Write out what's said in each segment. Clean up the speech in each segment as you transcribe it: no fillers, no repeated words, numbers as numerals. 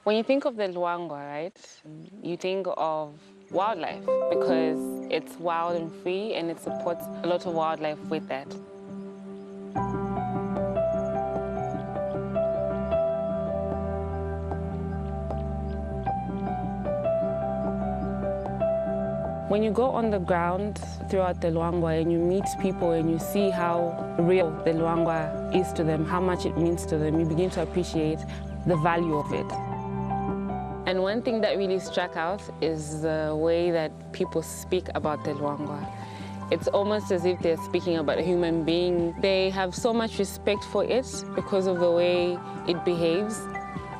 When you think of the Luangwa, right, you think of wildlife because it's wild and free and it supports a lot of wildlife with that. When you go on the ground throughout the Luangwa and you meet people and you see how real the Luangwa is to them, how much it means to them, you begin to appreciate the value of it. And one thing that really struck out is the way that people speak about the Luangwa. It's almost as if they're speaking about a human being. They have so much respect for it because of the way it behaves.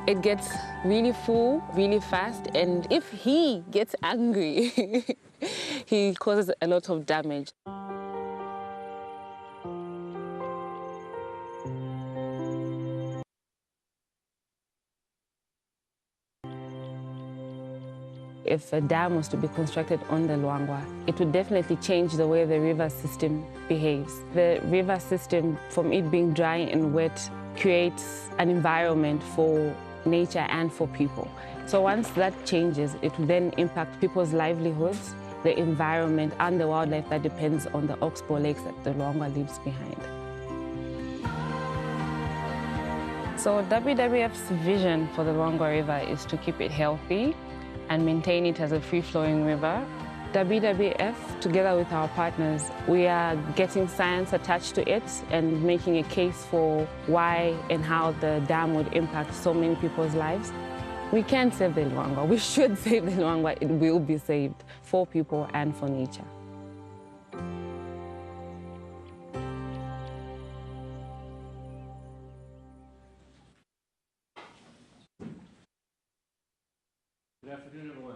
It gets really full, really fast, and if he gets angry, he causes a lot of damage. If a dam was to be constructed on the Luangwa, it would definitely change the way the river system behaves. The river system, from it being dry and wet, creates an environment for nature and for people. So once that changes, it will then impact people's livelihoods, the environment, and the wildlife that depends on the oxbow lakes that the Luangwa leaves behind. So WWF's vision for the Luangwa River is to keep it healthy and maintain it as a free-flowing river. WWF, together with our partners, we are getting science attached to it and making a case for why and how the dam would impact so many people's lives. We can save the Luangwa. We should save the Luangwa. It will be saved for people and for nature. Good afternoon, everyone.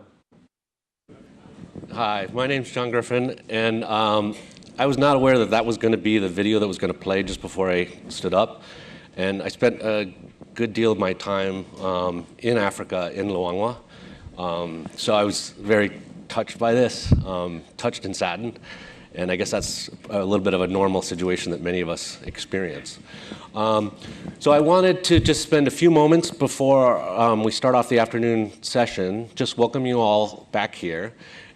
Hi, my name's John Griffin, and I was not aware that that was going to be the video that was going to play just before I stood up. And I spent a good deal of my time in Africa, in Luangwa. So I was very touched by this, touched and saddened. And I guess that's a little bit of a normal situation that many of us experience. So I wanted to just spend a few moments before we start off the afternoon session, just welcome you all back here.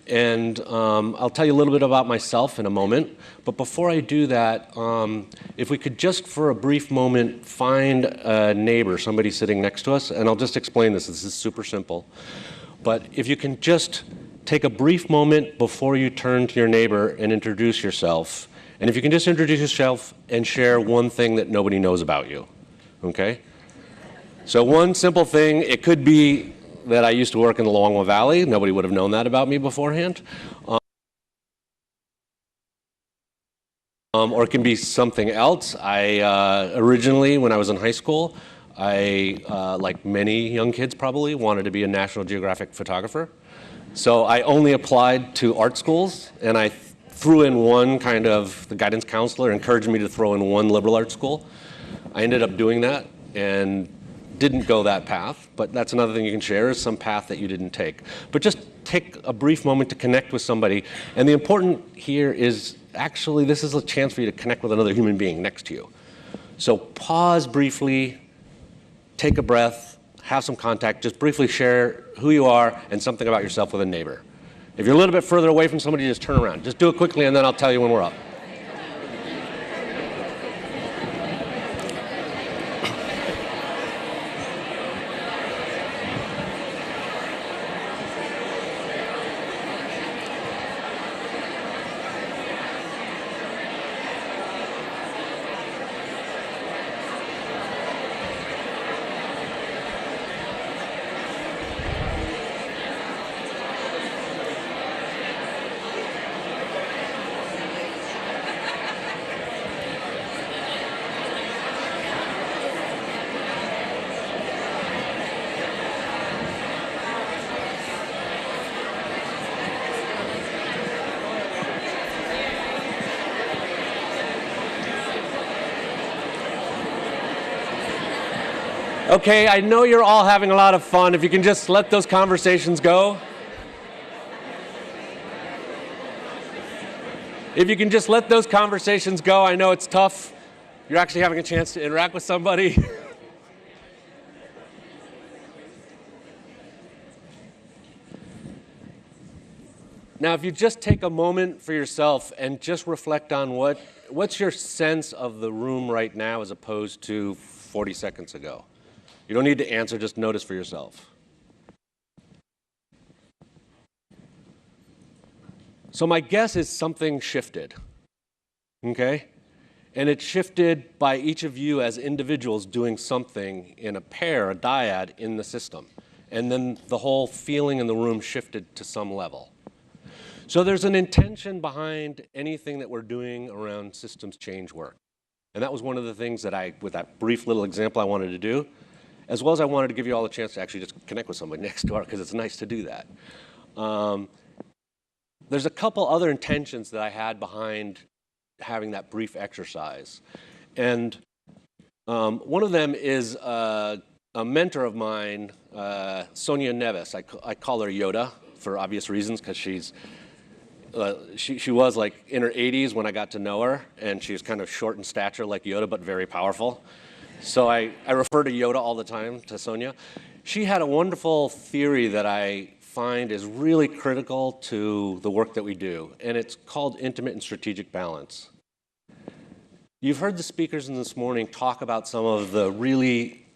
And I'll tell you a little bit about myself in a moment. But before I do that, if we could just for a brief moment find a neighbor, somebody sitting next to us, and I'll just explain this. This is super simple. But if you can just take a brief moment before you turn to your neighbor and introduce yourself. And if you can just introduce yourself and share one thing that nobody knows about you, okay? So one simple thing, it could be that I used to work in the Luangwa Valley. Nobody would have known that about me beforehand. Or it can be something else. Originally, when I was in high school, I, like many young kids probably, wanted to be a National Geographic photographer. So I only applied to art schools, and I threw in one kind of, the guidance counselor encouraged me to throw in one liberal arts school. I ended up doing that and didn't go that path, but that's another thing you can share is some path that you didn't take. But just take a brief moment to connect with somebody. And the important here is actually this is a chance for you to connect with another human being next to you. So pause briefly, take a breath, have some contact, just briefly share who you are and something about yourself with a neighbor. If you're a little bit further away from somebody, just turn around. Just do it quickly and then I'll tell you when we're up. Okay, I know you're all having a lot of fun. If you can just let those conversations go. If you can just let those conversations go, I know it's tough. You're actually having a chance to interact with somebody. Now, if you just take a moment for yourself and just reflect on what's your sense of the room right now as opposed to 40 seconds ago. You don't need to answer, just notice for yourself. So my guess is something shifted, okay? And it shifted by each of you as individuals doing something in a pair, a dyad, in the system. And then the whole feeling in the room shifted to some level. So there's an intention behind anything that we're doing around systems change work. And that was one of the things that with that brief little example, I wanted to do, as well as I wanted to give you all a chance to actually just connect with somebody next door, because it's nice to do that. There's a couple other intentions that I had behind having that brief exercise. And one of them is a mentor of mine, Sonia Neves. I call her Yoda for obvious reasons, because she was like in her 80s when I got to know her, and she was kind of short in stature like Yoda, but very powerful. So I refer to Yoda all the time, to Sonia. She had a wonderful theory that I find is really critical to the work that we do, and it's called intimate and strategic balance. You've heard the speakers in this morning talk about some of the really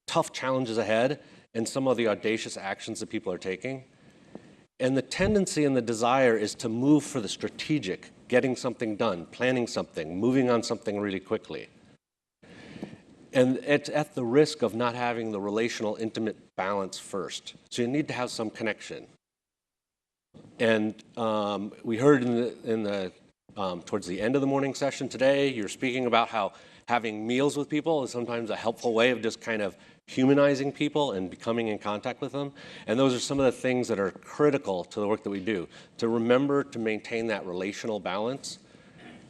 tough challenges ahead and some of the audacious actions that people are taking. And the tendency and the desire is to move for the strategic, getting something done, planning something, moving on something really quickly. And it's at the risk of not having the relational, intimate balance first. So you need to have some connection. And we heard towards the end of the morning session today, you're speaking about how having meals with people is sometimes a helpful way of just kind of humanizing people and becoming in contact with them. And those are some of the things that are critical to the work that we do, to remember to maintain that relational balance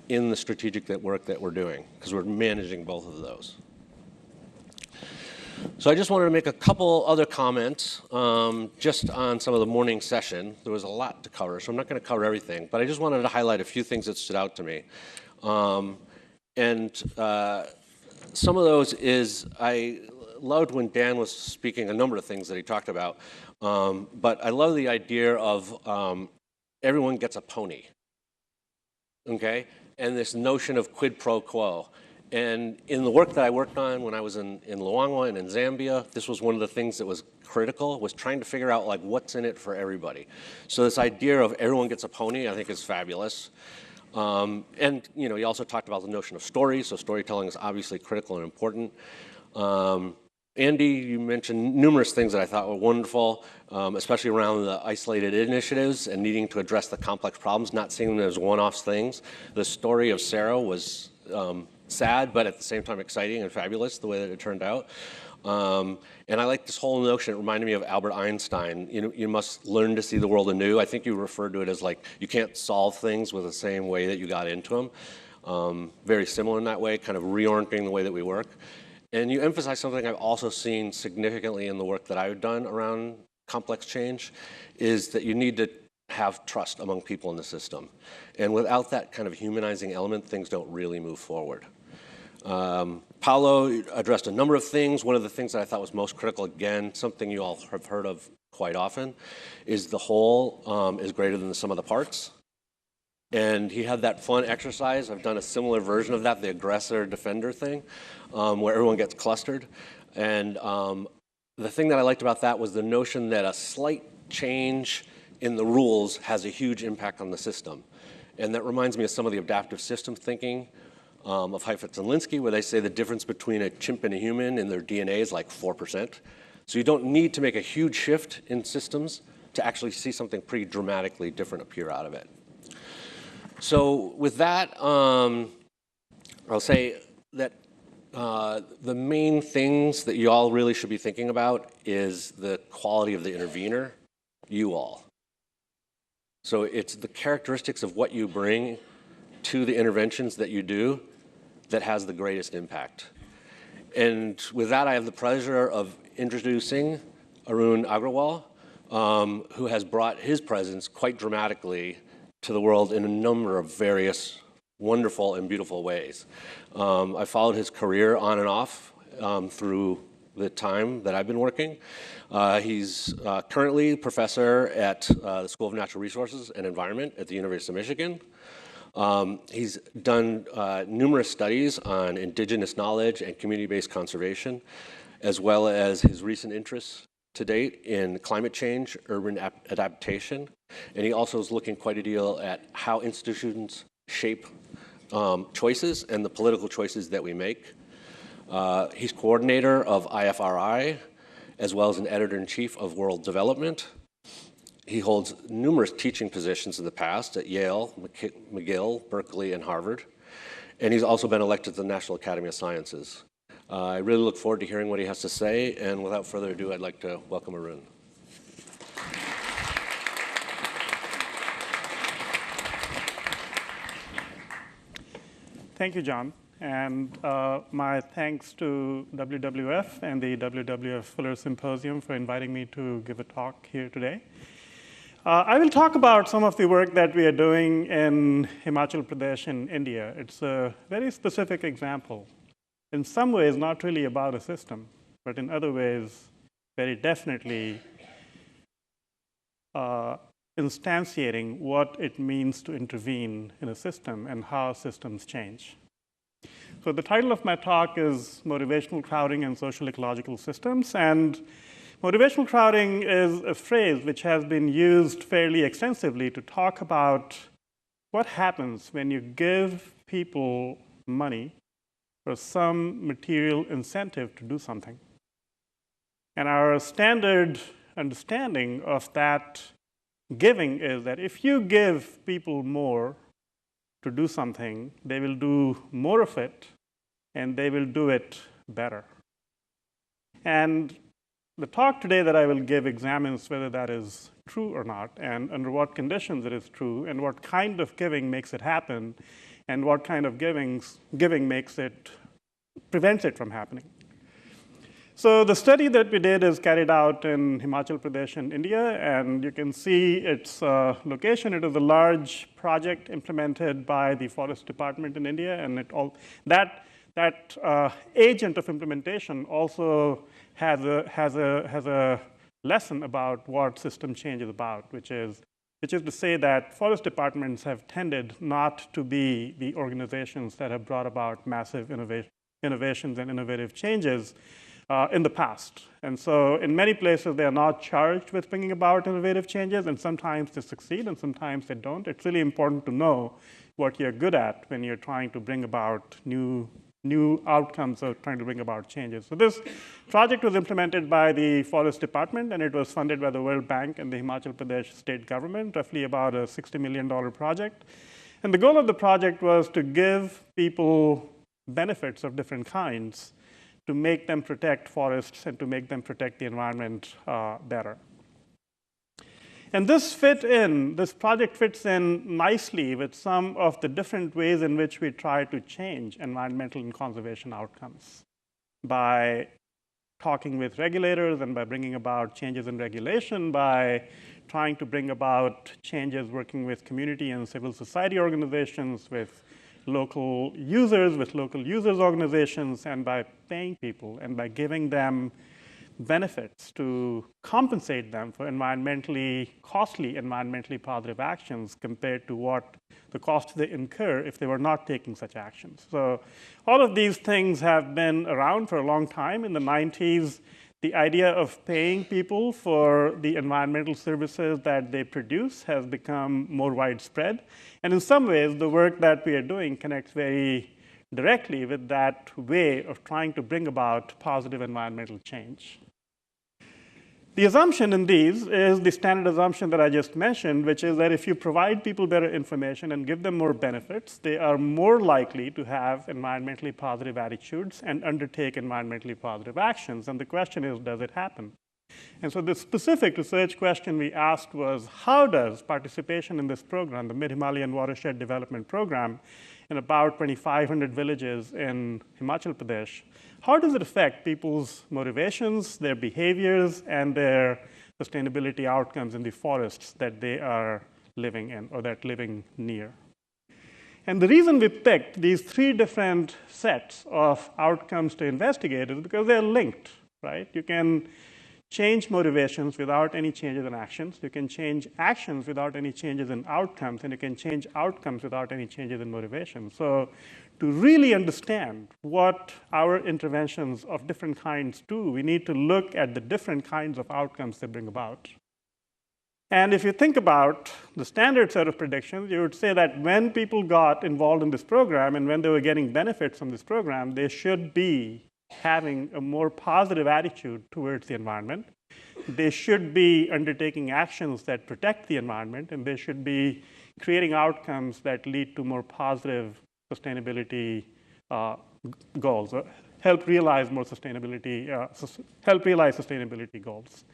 in the strategic work that we're doing, because we're managing both of those. So I just wanted to make a couple other comments just on some of the morning session. There was a lot to cover, so I'm not going to cover everything, but I just wanted to highlight a few things that stood out to me. Some of those is I loved when Dan was speaking, a number of things that he talked about, but I love the idea of everyone gets a pony, okay? And this notion of quid pro quo. And in the work that I worked on when I was in Luangwa and in Zambia, this was one of the things that was critical, was trying to figure out like what's in it for everybody. So this idea of everyone gets a pony, I think is fabulous. And you know, he also talked about the notion of story, so storytelling is obviously critical and important. Andy, you mentioned numerous things that I thought were wonderful, especially around the isolated initiatives and needing to address the complex problems, not seeing them as one-off things. The story of Sarah was sad, but at the same time exciting and fabulous, the way that it turned out. And I like this whole notion. It reminded me of Albert Einstein. You must learn to see the world anew. I think you referred to it as like you can't solve things with the same way that you got into them. Very similar in that way, kind of reorienting the way that we work. And you emphasize something I've also seen significantly in the work that I've done around complex change, is that you need to have trust among people in the system. And without that kind of humanizing element, things don't really move forward. Paolo addressed a number of things. One of the things that I thought was most critical, again, something you all have heard of quite often, is the whole is greater than the sum of the parts. And he had that fun exercise. I've done a similar version of that, the aggressor-defender thing, where everyone gets clustered. And the thing that I liked about that was the notion that a slight change in the rules has a huge impact on the system. And that reminds me of some of the adaptive system thinking of Heifetz and Linsky, where they say the difference between a chimp and a human in their DNA is like 4%. So you don't need to make a huge shift in systems to actually see something pretty dramatically different appear out of it. So with that, I'll say that the main things that you all really should be thinking about is the quality of the intervener, you all. So it's the characteristics of what you bring to the interventions that you do that has the greatest impact. And with that, I have the pleasure of introducing Arun Agrawal, who has brought his presence quite dramatically to the world in a number of various wonderful and beautiful ways. I followed his career on and off through the time that I've been working. He's currently professor at the School of Natural Resources and Environment at the University of Michigan. He's done numerous studies on indigenous knowledge and community-based conservation, as well as his recent interests to date in climate change, urban adaptation, and he also is looking quite a deal at how institutions shape choices and the political choices that we make. He's coordinator of IFRI, as well as an editor-in-chief of World Development. He holds numerous teaching positions in the past at Yale, McGill, Berkeley, and Harvard. And he's also been elected to the National Academy of Sciences. I really look forward to hearing what he has to say. And without further ado, I'd like to welcome Arun. Thank you, John. And my thanks to WWF and the WWF Fuller Symposium for inviting me to give a talk here today. I will talk about some of the work that we are doing in Himachal Pradesh in India. It's a very specific example. In some ways, not really about a system, but in other ways, very definitely instantiating what it means to intervene in a system and how systems change. So the title of my talk is Motivational Crowding and Social-Ecological Systems. And motivational crowding is a phrase which has been used fairly extensively to talk about what happens when you give people money or some material incentive to do something. And our standard understanding of that giving is that if you give people more to do something, they will do more of it, and they will do it better. And the talk today that I will give examines whether that is true or not, and under what conditions it is true, and what kind of giving makes it happen, and what kind of giving prevents it from happening. So the study that we did is carried out in Himachal Pradesh in India, and you can see its location. It is a large project implemented by the Forest Department in India, and that agent of implementation also has a lesson about what system change is about, which is to say that forest departments have tended not to be the organizations that have brought about massive innovations and innovative changes in the past. And so in many places, they are not charged with bringing about innovative changes, and sometimes they succeed and sometimes they don't. It's really important to know what you're good at when you're trying to bring about new outcomes or trying to bring about changes. So this project was implemented by the Forest Department, and it was funded by the World Bank and the Himachal Pradesh state government, roughly about a $60 million project. And the goal of the project was to give people benefits of different kinds to make them protect forests and to make them protect the environment better. And this project fits in nicely with some of the different ways in which we try to change environmental and conservation outcomes by talking with regulators and by bringing about changes in regulation, by trying to bring about changes working with community and civil society organizations, with local users organizations, and by paying people and by giving them benefits to compensate them for environmentally costly, environmentally positive actions compared to what the costs they incur if they were not taking such actions. So all of these things have been around for a long time. In the 90s, the idea of paying people for the environmental services that they produce has become more widespread. And in some ways, the work that we are doing connects very directly with that way of trying to bring about positive environmental change. The assumption in these is the standard assumption that I just mentioned, which is that if you provide people better information and give them more benefits, they are more likely to have environmentally positive attitudes and undertake environmentally positive actions. And the question is, does it happen? And so the specific research question we asked was, how does participation in this program, the Mid-Himalayan Watershed Development Program, in about 2,500 villages in Himachal Pradesh, how does it affect people's motivations, their behaviors, and their sustainability outcomes in the forests that they are living in or that living near? And the reason we picked these three different sets of outcomes to investigate is because they're linked, right? You can change motivations without any changes in actions. You can change actions without any changes in outcomes, and you can change outcomes without any changes in motivation. So to really understand what our interventions of different kinds do, we need to look at the different kinds of outcomes they bring about. And if you think about the standard set of predictions, you would say that when people got involved in this program and when they were getting benefits from this program, they should be having a more positive attitude towards the environment. They should be undertaking actions that protect the environment, and they should be creating outcomes that lead to more positive sustainability goals, or help realize more sustainability, help realize sustainability goals.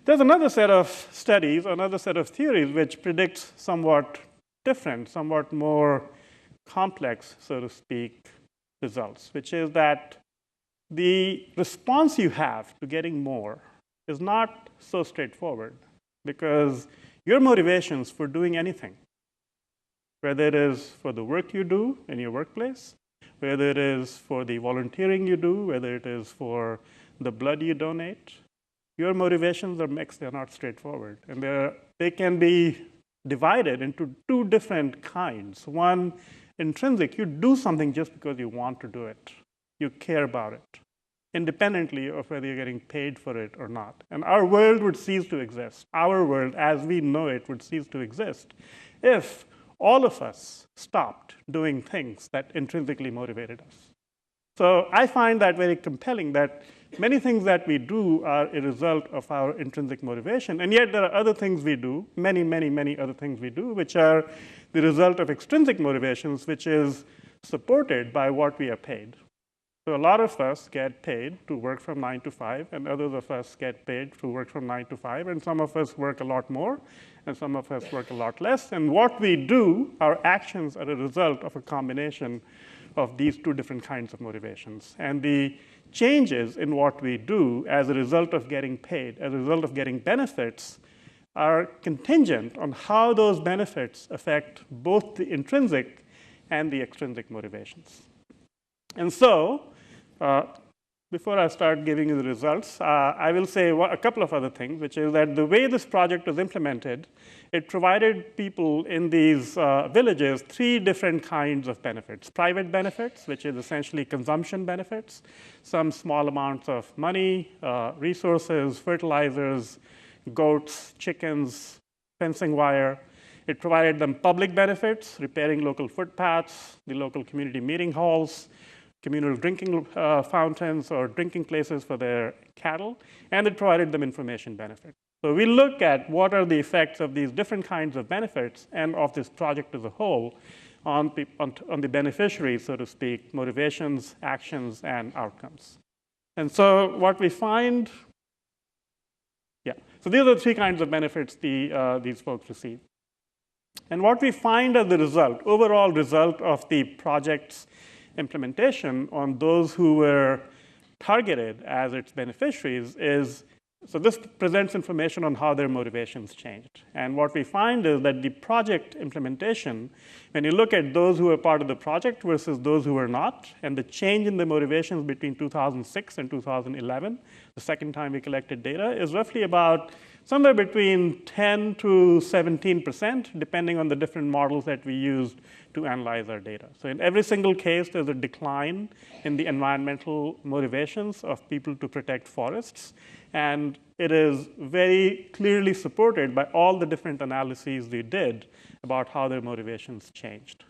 There's another set of studies, another set of theories which predicts somewhat different, somewhat more complex, so to speak, results, which is that the response you have to getting more is not so straightforward, because your motivations for doing anything, whether it is for the work you do in your workplace, whether it is for the volunteering you do, whether it is for the blood you donate, your motivations are mixed, they're not straightforward. And they can be divided into two different kinds. One, intrinsic, you do something just because you want to do it. You care about it, independently of whether you're getting paid for it or not. And our world would cease to exist. Our world, as we know it, would cease to exist if all of us stopped doing things that intrinsically motivated us. So I find that very compelling, that many things that we do are a result of our intrinsic motivation, and yet there are other things we do, many, many, many other things we do, which are the result of extrinsic motivations, which is supported by what we are paid. So a lot of us get paid to work from 9 to 5, and others of us get paid to work from 9 to 5, and some of us work a lot more, and some of us work a lot less. And what we do, our actions are a result of a combination of these two different kinds of motivations. And the changes in what we do as a result of getting paid, as a result of getting benefits, are contingent on how those benefits affect both the intrinsic and the extrinsic motivations. And so, before I start giving you the results, I will say a couple of other things, which is that the way this project was implemented, it provided people in these villages three different kinds of benefits. Private benefits, which is essentially consumption benefits, some small amounts of money, resources, fertilizers, goats, chickens, fencing wire. It provided them public benefits, repairing local footpaths, the local community meeting halls, communal drinking fountains or drinking places for their cattle, and it provided them information benefits. So we look at what are the effects of these different kinds of benefits and of this project as a whole on the beneficiaries, so to speak, motivations, actions, and outcomes. And so what we find, so these are the three kinds of benefits these folks receive. And what we find as the result, overall result of the project's implementation on those who were targeted as its beneficiaries is, so this presents information on how their motivations changed. And what we find is that the project implementation, when you look at those who were part of the project versus those who were not, and the change in the motivations between 2006 and 2011, the second time we collected data, is roughly about somewhere between 10 to 17%, depending on the different models that we used to analyze our data. So in every single case, there's a decline in the environmental motivations of people to protect forests. And it is very clearly supported by all the different analyses we did about how their motivations changed.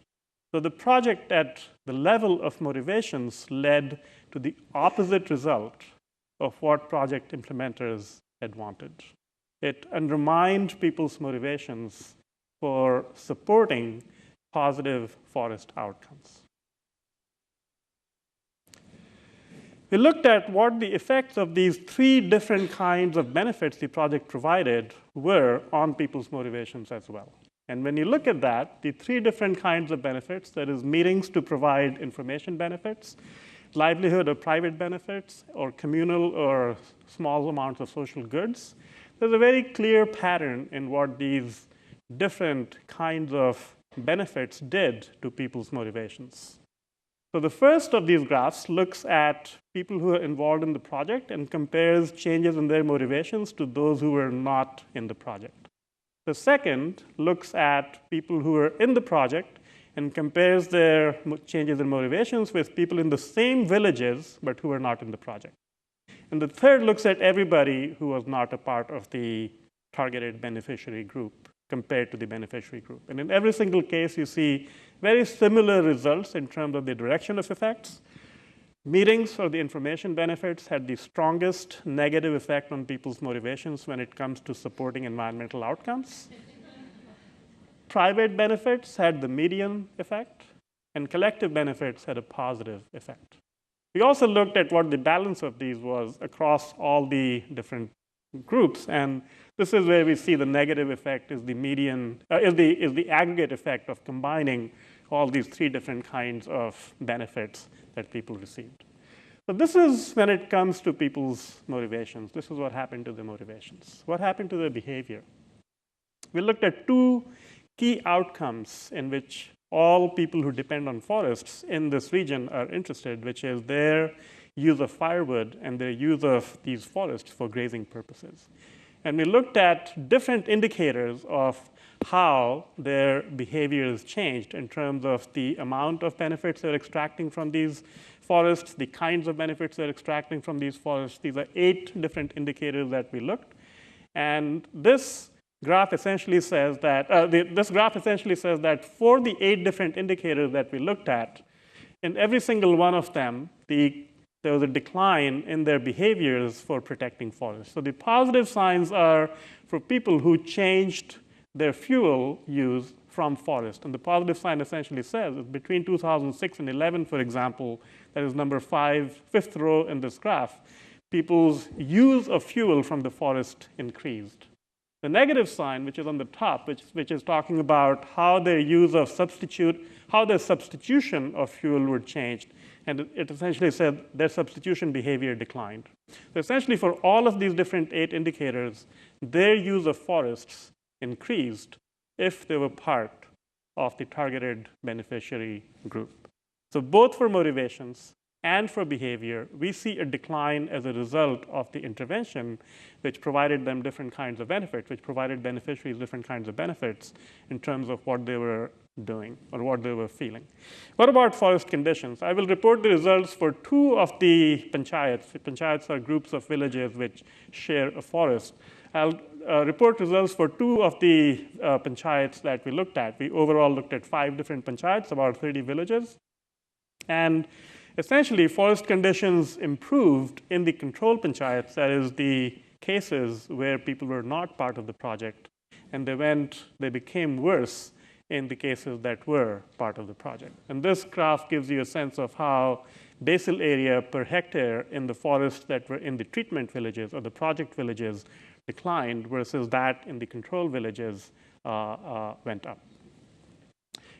So the project at the level of motivations led to the opposite result of what project implementers had wanted. It undermined people's motivations for supporting positive forest outcomes. We looked at what the effects of these three different kinds of benefits the project provided were on people's motivations as well. And when you look at that, the three different kinds of benefits, that is meetings to provide information benefits, livelihood or private benefits, or communal or small amounts of social goods, there's a very clear pattern in what these different kinds of benefits did to people's motivations. So the first of these graphs looks at people who are involved in the project and compares changes in their motivations to those who were not in the project. The second looks at people who are in the project and compares their changes in motivations with people in the same villages but who are not in the project. And the third looks at everybody who was not a part of the targeted beneficiary group compared to the beneficiary group. And in every single case, you see very similar results in terms of the direction of effects. Meetings or the information benefits had the strongest negative effect on people's motivations when it comes to supporting environmental outcomes. Private benefits had the median effect, and collective benefits had a positive effect. We also looked at what the balance of these was across all the different groups, and this is where we see the negative effect is the median, is the aggregate effect of combining all these three different kinds of benefits that people received. So this is when it comes to people's motivations. This is what happened to their motivations. What happened to their behavior? We looked at two key outcomes in which all people who depend on forests in this region are interested, which is their use of firewood and their use of these forests for grazing purposes. And we looked at different indicators of how their behavior has changed in terms of the amount of benefits they're extracting from these forests, the kinds of benefits they're extracting from these forests. These are 8 different indicators that we looked. And this graph essentially says that for the 8 different indicators that we looked at, in every single one of them, there was a decline in their behaviors for protecting forests. So the positive signs are for people who changed their fuel use from forest. And the positive sign essentially says that between 2006 and 11, for example, that is number 5, 5th row in this graph, people's use of fuel from the forest increased. The negative sign, which is on the top, which is talking about how their use of how their substitution of fuel were changed. And it essentially said their substitution behavior declined. So essentially for all of these different 8 indicators, their use of forests increased if they were part of the targeted beneficiary group. So both for motivations and for behavior, we see a decline as a result of the intervention, which provided them different kinds of benefits, which provided beneficiaries different kinds of benefits in terms of what they were doing or what they were feeling. What about forest conditions? I will report the results for 2 of the panchayats. The panchayats are groups of villages which share a forest. I'll report results for 2 of the panchayats that we looked at. We overall looked at 5 different panchayats, about 30 villages. And essentially, forest conditions improved in the control panchayats, that is, the cases where people were not part of the project, and they became worse in the cases that were part of the project. And this graph gives you a sense of how basal area per hectare in the forests that were in the treatment villages or the project villages declined versus that in the control villages went up.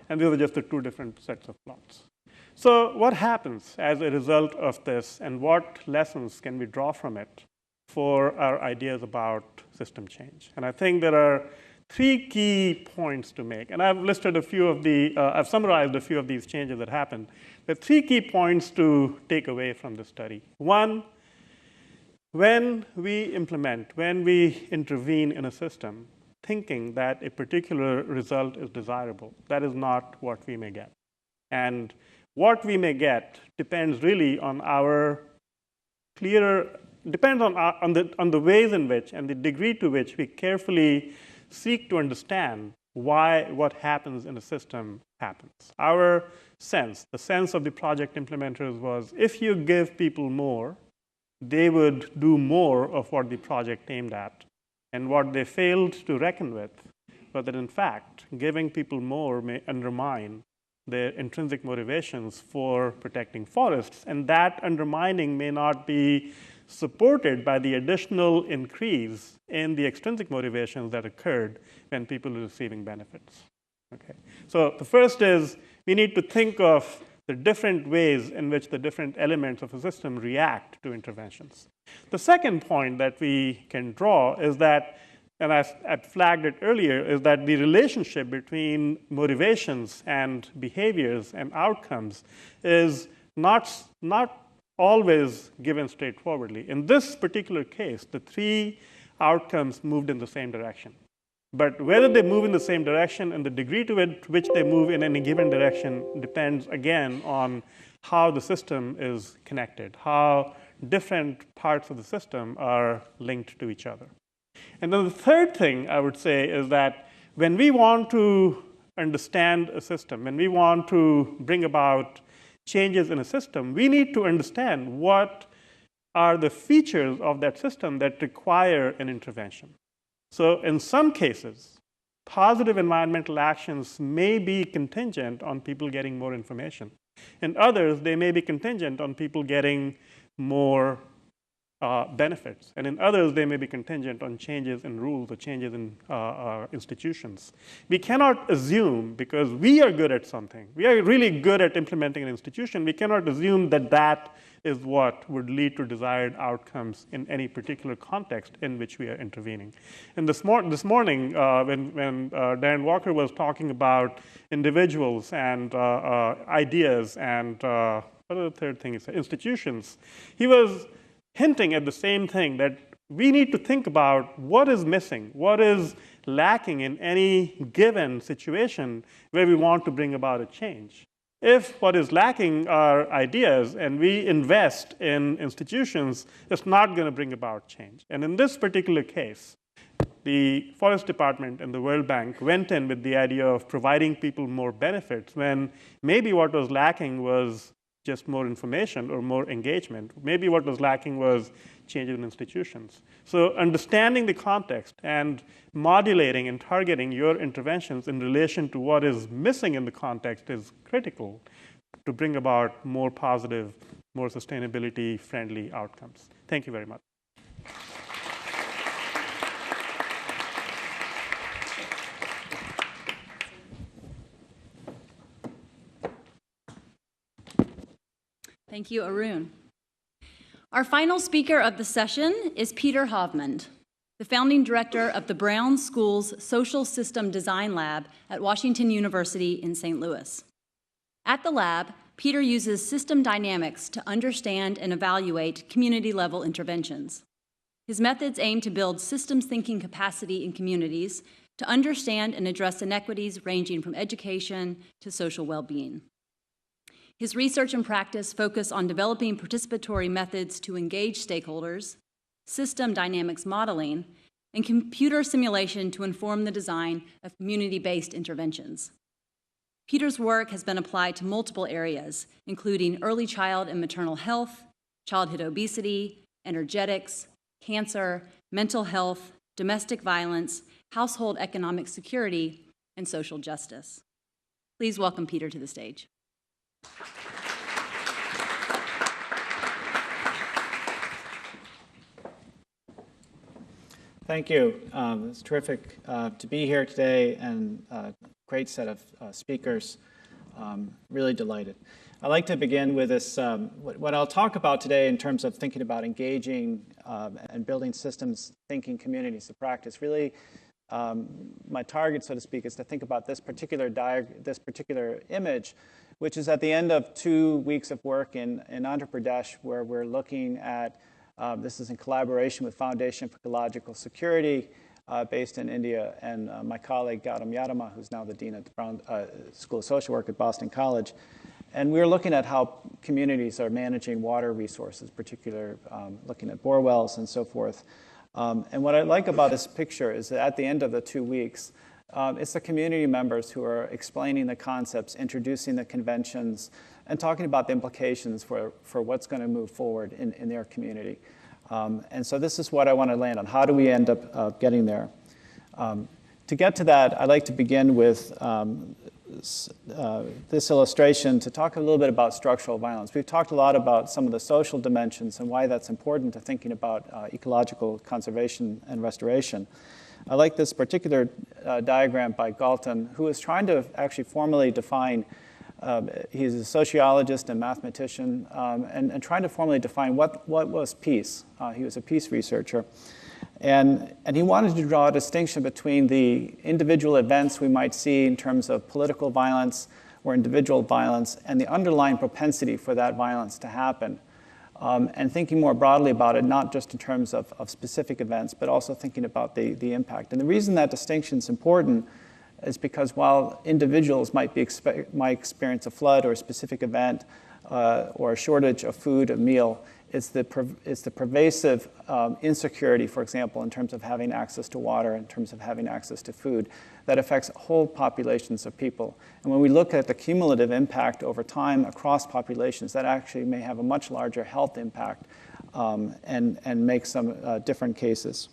And these are just the 2 different sets of plots. So what happens as a result of this, and what lessons can we draw from it for our ideas about system change? And I think there are 3 key points to make. And I've listed I've summarized a few of these changes that happened. There are 3 key points to take away from the study. 1, when we intervene in a system, thinking that a particular result is desirable, that is not what we may get. And what we may get depends really on on the ways in which and the degree to which we carefully seek to understand why what happens in a system happens. Our sense, the sense of the project implementers was if you give people more, they would do more of what the project aimed at. And what they failed to reckon with was that, in fact, giving people more may undermine their intrinsic motivations for protecting forests. And that undermining may not be supported by the additional increase in the extrinsic motivations that occurred when people were receiving benefits. Okay. So the first is we need to think of the different ways in which the different elements of a system react to interventions. The second point that we can draw is that and I flagged it earlier, is that the relationship between motivations and behaviors and outcomes is not always given straightforwardly. In this particular case, the three outcomes moved in the same direction. But whether they move in the same direction and the degree to which they move in any given direction depends, again, on how the system is connected, how different parts of the system are linked to each other. And then the third thing I would say is that when we want to understand a system, when we want to bring about changes in a system, we need to understand what are the features of that system that require an intervention. So in some cases, positive environmental actions may be contingent on people getting more information. In others, they may be contingent on people getting more benefits. And in others, they may be contingent on changes in rules or changes in institutions. We cannot assume, because we are good at something, we are really good at implementing an institution, we cannot assume that that is what would lead to desired outcomes in any particular context in which we are intervening. And this morning, when Dan Walker was talking about individuals and ideas and what are the third thing he said? Institutions, he was hinting at the same thing, that we need to think about what is missing, what is lacking in any given situation where we want to bring about a change. If what is lacking are ideas and we invest in institutions, it's not going to bring about change. And in this particular case, the Forest Department and the World Bank went in with the idea of providing people more benefits when maybe what was lacking was just more information or more engagement. Maybe what was lacking was changes in institutions. So understanding the context and modulating and targeting your interventions in relation to what is missing in the context is critical to bring about more positive, more sustainability-friendly outcomes. Thank you very much. Thank you, Arun. Our final speaker of the session is Peter Hovmand, the founding director of the Brown School's Social System Design Lab at Washington University in St. Louis. At the lab, Peter uses system dynamics to understand and evaluate community-level interventions. His methods aim to build systems thinking capacity in communities to understand and address inequities ranging from education to social well-being. His research and practice focus on developing participatory methods to engage stakeholders, system dynamics modeling, and computer simulation to inform the design of community-based interventions. Peter's work has been applied to multiple areas, including early child and maternal health, childhood obesity, energetics, cancer, mental health, domestic violence, household economic security, and social justice. Please welcome Peter to the stage. Thank you. It's terrific to be here today, and a great set of speakers. Really delighted. I'd like to begin with this, what I'll talk about today in terms of thinking about engaging and building systems thinking communities of practice. Really, my target, so to speak, is to think about this particular image, which is at the end of 2 weeks of work in Andhra Pradesh, where we're looking at, this is in collaboration with Foundation for Ecological Security, based in India, and my colleague Gaudiano, who's now the dean at the Brown School of Social Work at Boston College. And we're looking at how communities are managing water resources, particularly looking at bore wells and so forth. And what I like about this picture is that at the end of the 2 weeks, it's the community members who are explaining the concepts, introducing the conventions, and talking about the implications for what's going to move forward in their community. And so this is what I want to land on. How do we end up getting there? To get to that, I'd like to begin with this illustration to talk a little bit about structural violence. We've talked a lot about some of the social dimensions and why that's important to thinking about ecological conservation and restoration. I like this particular diagram by Galton, who is trying to actually formally define, he's a sociologist and mathematician, and trying to formally define what was peace. He was a peace researcher. And he wanted to draw a distinction between the individual events we might see in terms of political violence or individual violence and the underlying propensity for that violence to happen. And thinking more broadly about it, not just in terms of specific events, but also thinking about the impact. And the reason that distinction is important is because while individuals might experience a flood or a specific event or a shortage of food, a meal, it's the pervasive insecurity, for example, in terms of having access to water, in terms of having access to food, that affects whole populations of people. And when we look at the cumulative impact over time across populations, that actually may have a much larger health impact and make some different cases.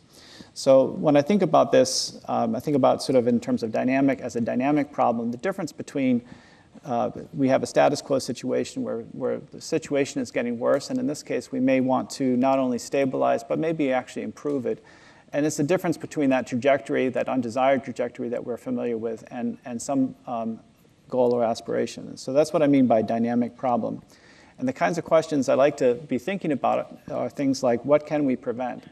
So when I think about this, I think about sort of in terms of dynamic as a dynamic problem, the difference between we have a status quo situation where the situation is getting worse, and in this case, we may want to not only stabilize, but maybe actually improve it. And it's the difference between that trajectory, that undesired trajectory that we're familiar with, and some goal or aspiration. So that's what I mean by dynamic problem. And the kinds of questions I like to be thinking about are things like, what can we prevent?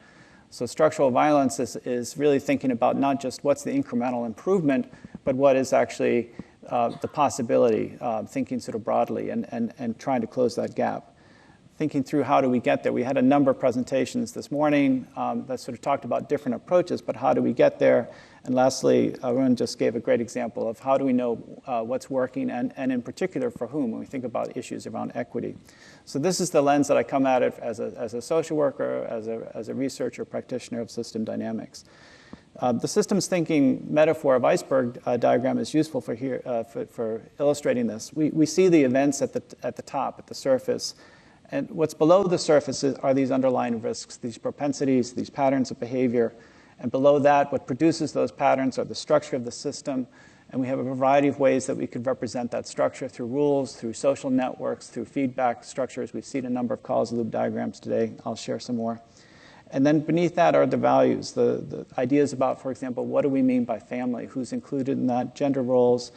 So structural violence is really thinking about not just what's the incremental improvement, but what is actually the possibility, thinking sort of broadly and trying to close that gap. Thinking through how do we get there. We had a number of presentations this morning that sort of talked about different approaches, but how do we get there? And lastly, Arun just gave a great example of how do we know what's working and in particular for whom when we think about issues around equity. So this is the lens that I come at it as a social worker, as a researcher, practitioner of system dynamics. The systems thinking metaphor of iceberg diagram is useful for illustrating this. We see the events at the top, at the surface. And what's below the surface are these underlying risks, these propensities, these patterns of behavior. And below that, what produces those patterns are the structure of the system. And we have a variety of ways that we could represent that structure through rules, through social networks, through feedback structures. We've seen a number of causal loop diagrams today. I'll share some more. And then beneath that are the values, the ideas about, for example, what do we mean by family? Who's included in that? Gender roles,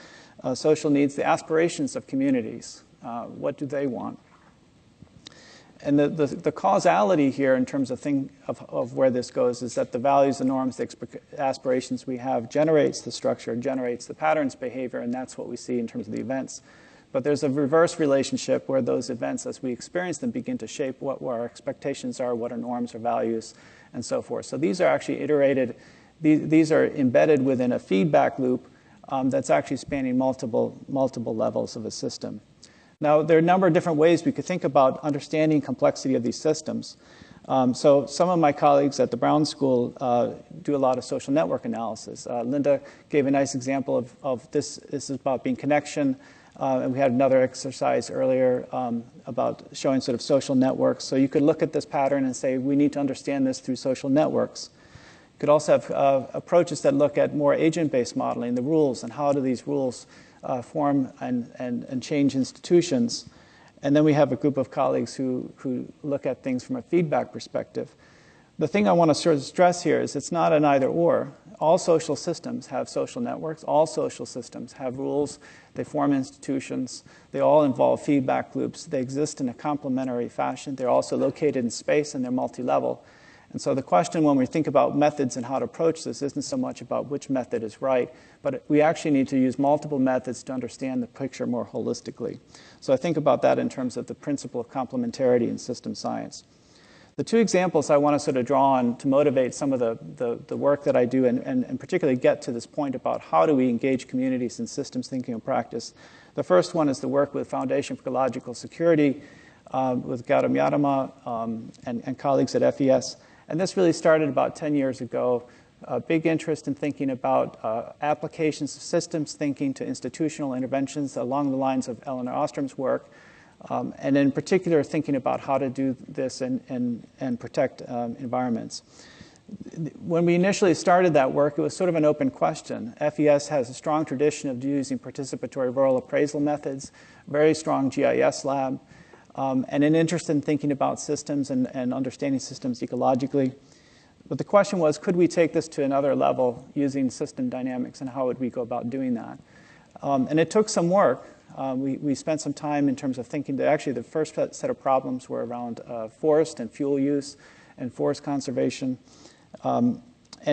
social needs, the aspirations of communities. What do they want? And the causality here in terms of where this goes is that the values, the norms, the aspirations we have generates the structure, generates the patterns behavior, and that's what we see in terms of the events. But there's a reverse relationship where those events, as we experience them, begin to shape what our expectations are, what our norms or values, and so forth. So these are actually iterated. These are embedded within a feedback loop that's actually spanning multiple levels of a system. Now, there are a number of different ways we could think about understanding complexity of these systems. So some of my colleagues at the Brown School do a lot of social network analysis. Linda gave a nice example of this. This is about being connection. And we had another exercise earlier about showing sort of social networks. So you could look at this pattern and say, we need to understand this through social networks. You could also have approaches that look at more agent-based modeling, the rules, and how do these rules form and change institutions. And then we have a group of colleagues who look at things from a feedback perspective. The thing I want to sort of stress here is it's not an either or. All social systems have social networks. All social systems have rules. They form institutions. They all involve feedback loops. They exist in a complementary fashion. They're also located in space and they're multi-level. And so the question when we think about methods and how to approach this isn't so much about which method is right, but we actually need to use multiple methods to understand the picture more holistically. So I think about that in terms of the principle of complementarity in system science. The two examples I want to sort of draw on to motivate some of the work that I do and particularly get to this point about how do we engage communities in systems thinking and practice. The first one is the work with Foundation for Ecological Security with Gaudiano and colleagues at FES. And this really started about 10 years ago. A big interest in thinking about applications of systems thinking to institutional interventions along the lines of Elinor Ostrom's work. And in particular, thinking about how to do this and protect environments. When we initially started that work, it was sort of an open question. FES has a strong tradition of using participatory rural appraisal methods, very strong GIS lab, and an interest in thinking about systems and understanding systems ecologically. But the question was, could we take this to another level using system dynamics, and how would we go about doing that? And it took some work. We spent some time in terms of thinking that actually the first set of problems were around forest and fuel use and forest conservation. And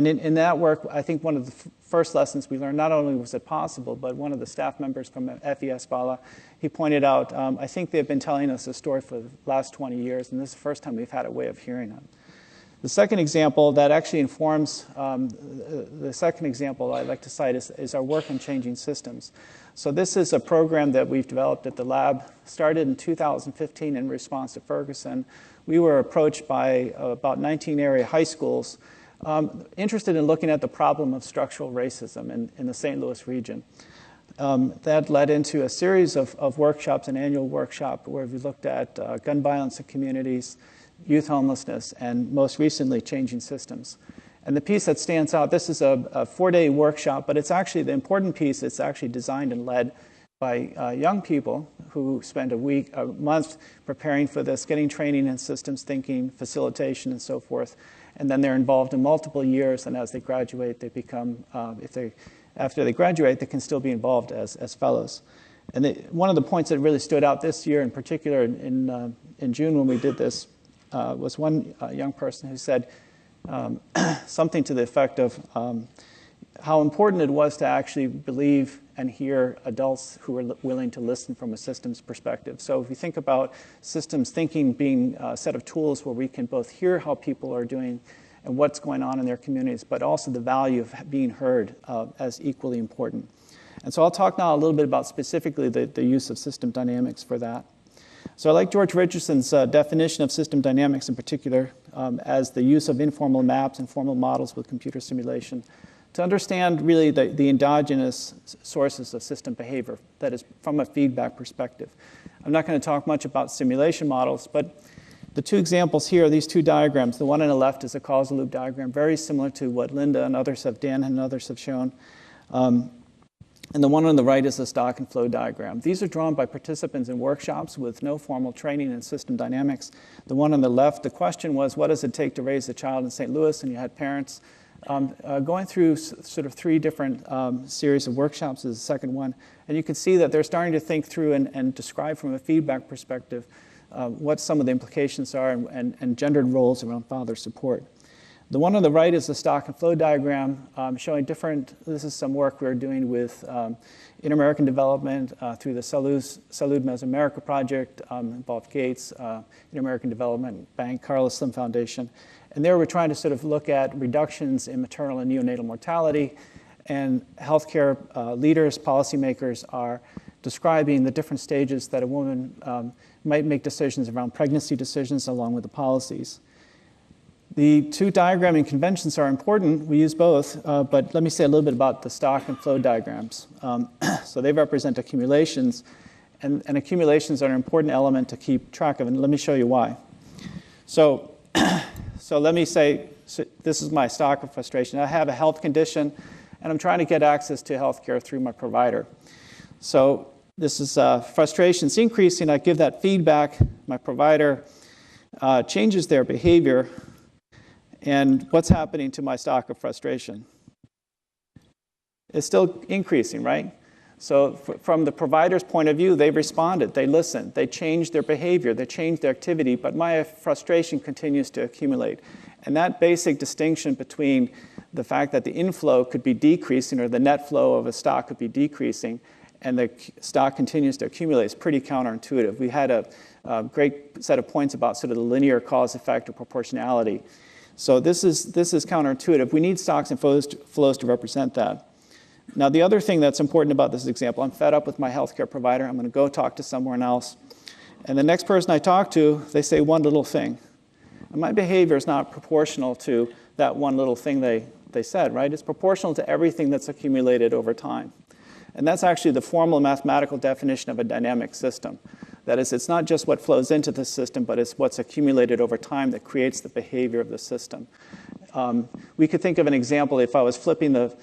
in that work, I think one of the first lessons we learned, not only was it possible, but one of the staff members from FES Bala, he pointed out, I think they've been telling us this story for the last 20 years, and this is the first time we've had a way of hearing it. The second example that actually informs, the second example I'd like to cite is our work on changing systems. So this is a program that we've developed at the lab, started in 2015 in response to Ferguson. We were approached by about 19 area high schools interested in looking at the problem of structural racism in the St. Louis region. That led into a series of workshops, an annual workshop where we looked at gun violence in communities, youth homelessness, and most recently, changing systems. And the piece that stands out, this is a 4-day workshop, but it's actually the important piece. It's actually designed and led by young people who spend a month preparing for this, getting training in systems thinking, facilitation, and so forth. And then they're involved in multiple years, and as they graduate, they become, after they graduate, they can still be involved as fellows. And one of the points that really stood out this year, in particular in June when we did this, was one young person who said something to the effect of how important it was to actually believe and hear adults who were willing to listen from a systems perspective. So if you think about systems thinking being a set of tools where we can both hear how people are doing and what's going on in their communities, but also the value of being heard as equally important. And so I'll talk now a little bit about specifically the use of system dynamics for that. So I like George Richardson's definition of system dynamics in particular as the use of informal maps and formal models with computer simulation to understand really the endogenous sources of system behavior, that is from a feedback perspective. I'm not going to talk much about simulation models, but the two examples here, these two diagrams, the one on the left is a causal loop diagram, very similar to what Linda and others have, Dan and others have shown. And the one on the right is a stock and flow diagram. These are drawn by participants in workshops with no formal training in system dynamics. The one on the left, the question was, what does it take to raise a child in St. Louis? And you had parents going through sort of 3 different series of workshops is the second one. And you can see that they're starting to think through and describe from a feedback perspective what some of the implications are and gendered roles around father support. The one on the right is the stock and flow diagram showing different, this is some work we're doing with Inter-American Development through the Salud Mesoamerica Project, involved Gates, Inter-American Development Bank, Carlos Slim Foundation. And there we're trying to sort of look at reductions in maternal and neonatal mortality, and healthcare leaders, policymakers are describing the different stages that a woman might make decisions around pregnancy decisions along with the policies. The two diagramming conventions are important. We use both, but let me say a little bit about the stock and flow diagrams. So they represent accumulations, and accumulations are an important element to keep track of, and let me show you why. So let me say, this is my stock of frustration. I have a health condition, and I'm trying to get access to health care through my provider. So this is frustration's increasing. I give that feedback. My provider changes their behavior. And what's happening to my stock of frustration? It's still increasing, right? So from the provider's point of view, they've responded, they listened, they changed their behavior, they changed their activity, but my frustration continues to accumulate. And that basic distinction between the fact that the inflow could be decreasing or the net flow of a stock could be decreasing and the stock continues to accumulate is pretty counterintuitive. We had a great set of points about sort of the linear cause effect or proportionality. So this is counterintuitive. We need stocks and flows to represent that. Now, the other thing that's important about this example, I'm fed up with my healthcare provider. I'm going to go talk to someone else. And the next person I talk to, they say one little thing. And my behavior is not proportional to that one little thing they said, right? It's proportional to everything that's accumulated over time. And that's actually the formal mathematical definition of a dynamic system. That is, it's not just what flows into the system, but it's what's accumulated over time that creates the behavior of the system. We could think of an example if I was flipping the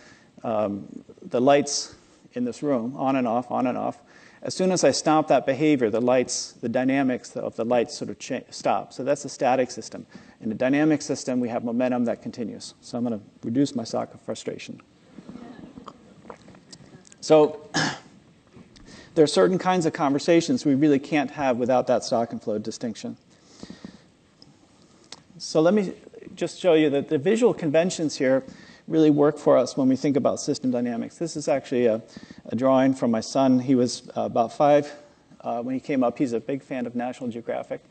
lights in this room, on and off, on and off. As soon as I stop that behavior, the dynamics of the lights sort of stop. So that's a static system. In a dynamic system, we have momentum that continues. So I'm going to reduce my stock of frustration. So there are certain kinds of conversations we really can't have without that stock and flow distinction. So let me just show you that the visual conventions here really work for us when we think about system dynamics. This is actually a drawing from my son. He was about 5 when he came up. He's a big fan of National Geographic.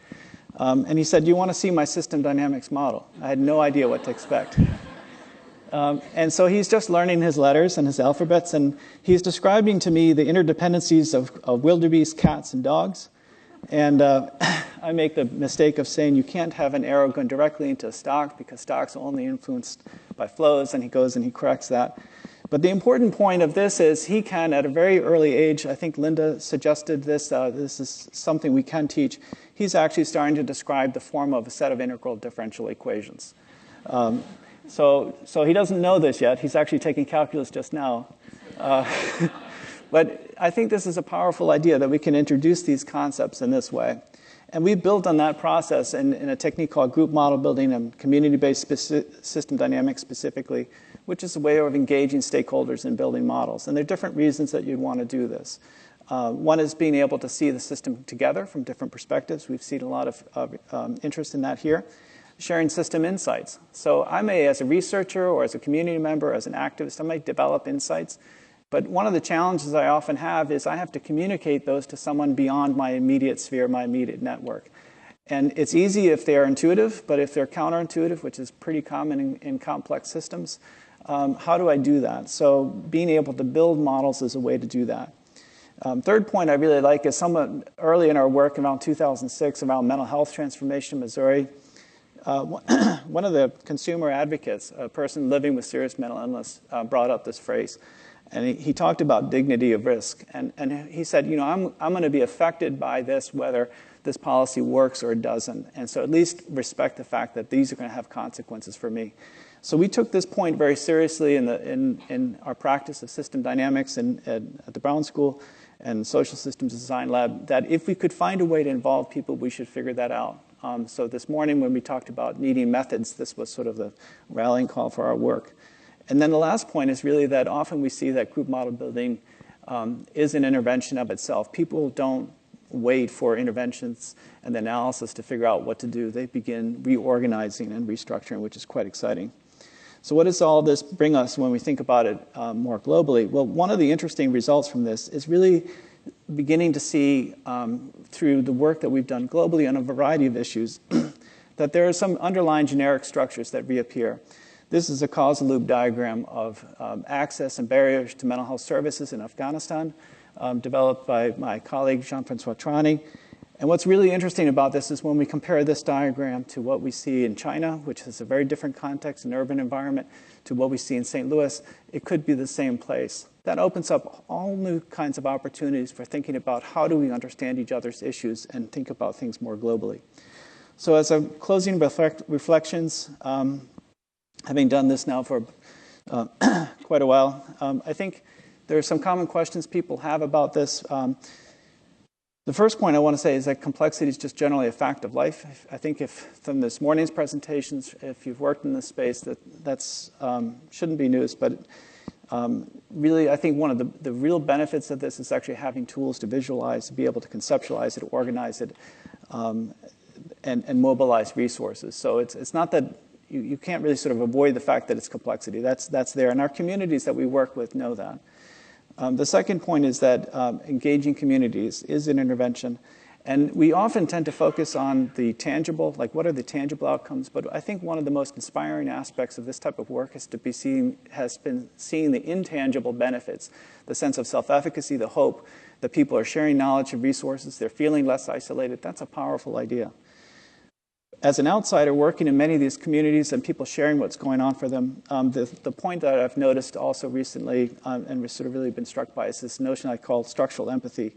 And he said, "Do you want to see my system dynamics model?" I had no idea what to expect. And so he's just learning his letters and his alphabets, and he's describing to me the interdependencies of wildebeest, cats, and dogs. And I make the mistake of saying you can't have an arrow going directly into a stock because stocks are only influenced by flows, and he goes and he corrects that. But the important point of this is he can, at a very early age, I think Linda suggested this, this is something we can teach, he's actually starting to describe the form of a set of integral differential equations. So he doesn't know this yet. He's actually taking calculus just now. But I think this is a powerful idea that we can introduce these concepts in this way. And we've built on that process in a technique called group model building and community-based system dynamics specifically, which is a way of engaging stakeholders in building models. And there are different reasons that you'd want to do this. One is being able to see the system together from different perspectives. We've seen a lot of interest in that here. Sharing system insights. So I may, as a researcher or as a community member, as an activist, I might develop insights. But one of the challenges I often have is I have to communicate those to someone beyond my immediate sphere, my immediate network. And it's easy if they are intuitive, but if they're counterintuitive, which is pretty common in complex systems, how do I do that? So being able to build models is a way to do that. Third point I really like is somewhat early in our work around 2006 around mental health transformation in Missouri. One of the consumer advocates, a person living with serious mental illness, brought up this phrase. And he talked about dignity of risk. And he said, you know, I'm going to be affected by this whether this policy works or it doesn't. And so at least respect the fact that these are going to have consequences for me. So we took this point very seriously in our practice of system dynamics at the Brown School and Social Systems Design Lab, that if we could find a way to involve people, we should figure that out. So this morning when we talked about needing methods, this was sort of the rallying call for our work. And then the last point is really that often we see that group model building is an intervention of itself. People don't wait for interventions and the analysis to figure out what to do. They begin reorganizing and restructuring, which is quite exciting. So what does all this bring us when we think about it more globally? Well, one of the interesting results from this is really beginning to see through the work that we've done globally on a variety of issues that there are some underlying generic structures that reappear. This is a causal loop diagram of access and barriers to mental health services in Afghanistan, developed by my colleague Jean-Francois Trani. And what's really interesting about this is when we compare this diagram to what we see in China, which is a very different context, an urban environment, to what we see in St. Louis, it could be the same place. That opens up all new kinds of opportunities for thinking about how do we understand each other's issues and think about things more globally. So as a closing reflections, having done this now for quite a while, I think there are some common questions people have about this. The first point I want to say is that complexity is just generally a fact of life. I think if from this morning's presentations, if you've worked in this space, that's shouldn't be news. But really, I think one of the real benefits of this is actually having tools to visualize, to be able to conceptualize it, organize it, and mobilize resources. So it's not that you can't really sort of avoid the fact that it's complexity. That's there, and our communities that we work with know that. The second point is that engaging communities is an intervention. And we often tend to focus on the tangible, like what are the tangible outcomes? But I think one of the most inspiring aspects of this type of work has been seeing the intangible benefits, the sense of self-efficacy, the hope that people are sharing knowledge and resources, they're feeling less isolated. That's a powerful idea. As an outsider working in many of these communities and people sharing what's going on for them, the point that I've noticed also recently and we've sort of really been struck by is this notion I call structural empathy.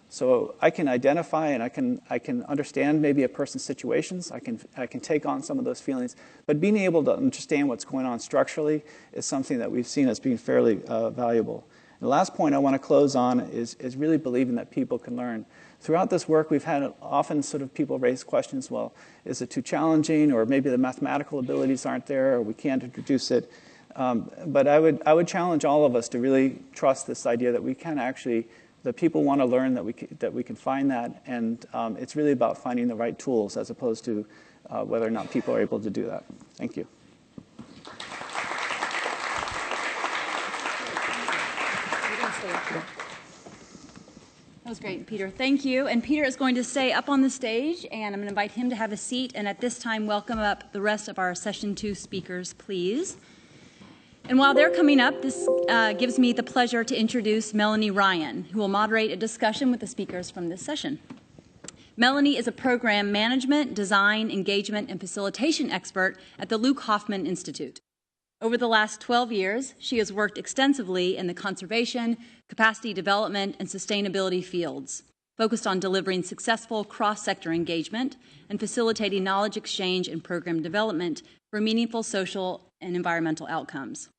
So I can identify and I can understand maybe a person's situations. I can take on some of those feelings. But being able to understand what's going on structurally is something that we've seen as being fairly valuable. And the last point I want to close on is really believing that people can learn. Throughout this work, we've had often sort of people raise questions, well, is it too challenging, or maybe the mathematical abilities aren't there, or we can't introduce it. But I would challenge all of us to really trust this idea that we can actually, that people want to learn, that we can find that, and it's really about finding the right tools as opposed to whether or not people are able to do that. Thank you. That was great, Peter. Thank you. And Peter is going to stay up on the stage, and I'm going to invite him to have a seat. And at this time, welcome up the rest of our Session 2 speakers, please. And while they're coming up, this gives me the pleasure to introduce Melanie Ryan, who will moderate a discussion with the speakers from this session. Melanie is a program management, design, engagement, and facilitation expert at the Luke Hoffmann Institute. Over the last 12 years, she has worked extensively in the conservation, capacity development, and sustainability fields, focused on delivering successful cross-sector engagement and facilitating knowledge exchange and program development for meaningful social and environmental outcomes.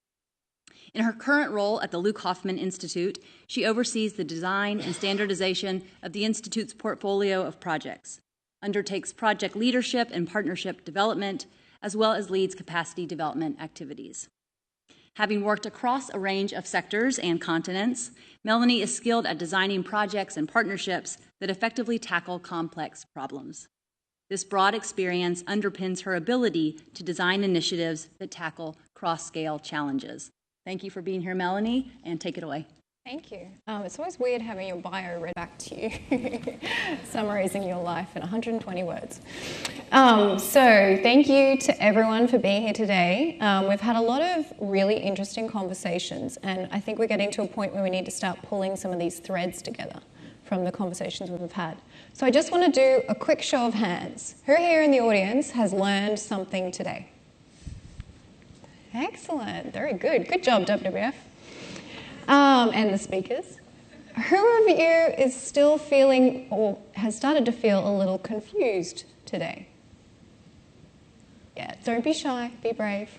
In her current role at the Luke Hoffmann Institute, she oversees the design and standardization of the Institute's portfolio of projects, undertakes project leadership and partnership development, as well as leads capacity development activities. Having worked across a range of sectors and continents, Melanie is skilled at designing projects and partnerships that effectively tackle complex problems. This broad experience underpins her ability to design initiatives that tackle cross-scale challenges. Thank you for being here, Melanie, and take it away. Thank you. It's always weird having your bio read back to you, summarizing your life in 120 words. So thank you to everyone for being here today. We've had a lot of really interesting conversations, and I think we're getting to a point where we need to start pulling some of these threads together from the conversations we've had. So I just want to do a quick show of hands. Who here in the audience has learned something today? Excellent. Very good. Good job, WWF. And the speakers. Who of you is still feeling or has started to feel a little confused today? Yeah, don't be shy, be brave.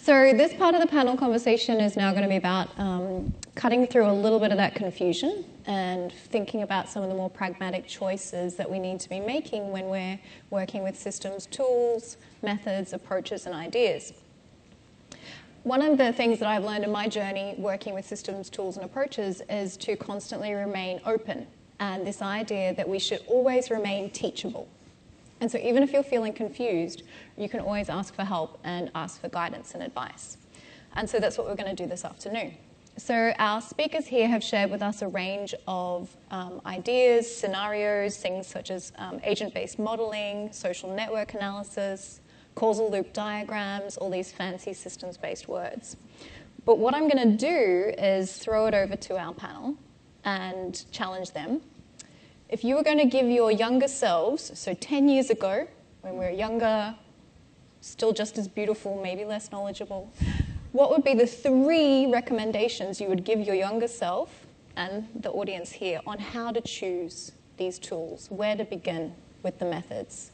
So this part of the panel conversation is now going to be about cutting through a little bit of that confusion and thinking about some of the more pragmatic choices that we need to be making when we're working with systems, tools, methods, approaches, and ideas. One of the things that I've learned in my journey working with systems, tools, and approaches is to constantly remain open, and this idea that we should always remain teachable. And so even if you're feeling confused, you can always ask for help and ask for guidance and advice. And so that's what we're going to do this afternoon. So our speakers here have shared with us a range of ideas, scenarios, things such as agent-based modeling, social network analysis, causal loop diagrams, all these fancy systems-based words. But what I'm going to do is throw it over to our panel and challenge them. If you were going to give your younger selves, so 10 years ago, when we were younger, still just as beautiful, maybe less knowledgeable, what would be the 3 recommendations you would give your younger self and the audience here on how to choose these tools, where to begin with the methods,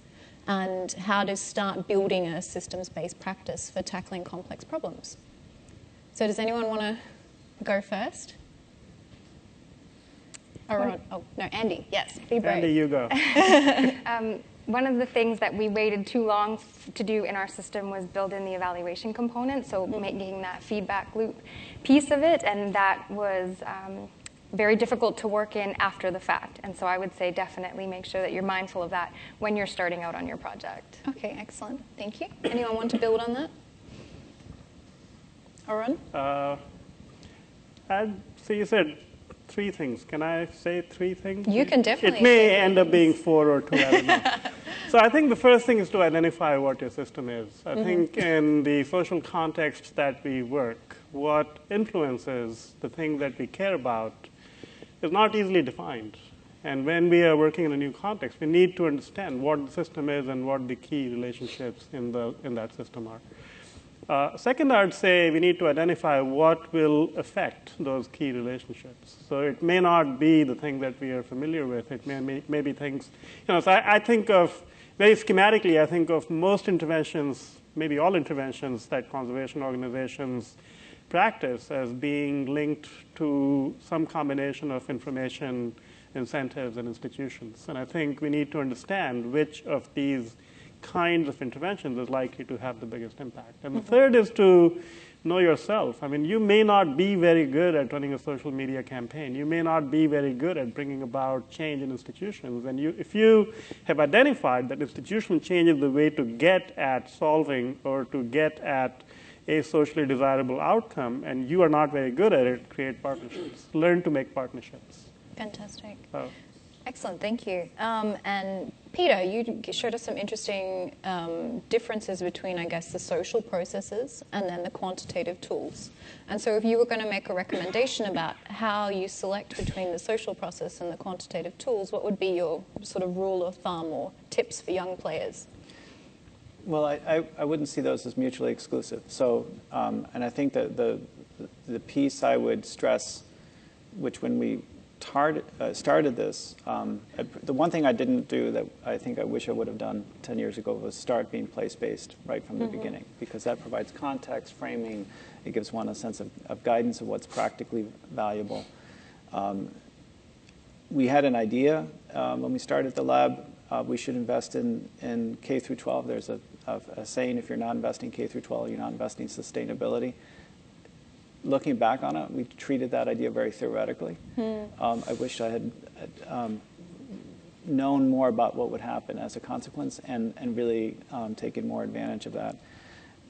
and how to start building a systems-based practice for tackling complex problems? So does anyone want to go first? Arun. Oh, no, Andi. Yes, be brave. Andi, you go. One of the things that we waited too long to do in our system was build in the evaluation component, so making that feedback loop piece of it, and that was very difficult to work in after the fact. And so I would say definitely make sure that you're mindful of that when you're starting out on your project. Okay, excellent. Thank you. Anyone want to build on that? Arun? So you said 3 things. Can I say 3 things? You can definitely. It may end up being 4 or 2, I don't know. So I think the first thing is to identify what your system is. I think in the social context that we work, what influences the thing that we care about is not easily defined. And when we are working in a new context, we need to understand what the system is and what the key relationships in that system are. Second, I would say we need to identify what will affect those key relationships. So it may not be the thing that we are familiar with. It may be things, so I think of, very schematically, I think of most interventions, maybe all interventions that conservation organizations practice as being linked to some combination of information, incentives, and institutions. And I think we need to understand which of these kinds of interventions is likely to have the biggest impact. And the third is to know yourself. I mean, you may not be very good at running a social media campaign. You may not be very good at bringing about change in institutions. And if you have identified that institutional change is the way to get at solving or to get at a socially desirable outcome, and you are not very good at it, create partnerships. Learn to make partnerships. Fantastic. So. Excellent, thank you. And Peter, you showed us some interesting differences between, I guess, the social processes and then the quantitative tools. And so if you were going to make a recommendation about how you select between the social process and the quantitative tools, what would be your sort of rule of thumb or tips for young players? Well, I wouldn't see those as mutually exclusive. So, and I think that the piece I would stress, which when we started this, the one thing I didn't do that I think I wish I would have done 10 years ago was start being place-based right from the beginning, because that provides context, framing, it gives one a sense of guidance of what's practically valuable. We had an idea when we started the lab, we should invest in K through 12. There's a saying, if you're not investing K through 12, you're not investing in sustainability. Looking back on it, we treated that idea very theoretically. I wish I had known more about what would happen as a consequence and really taken more advantage of that.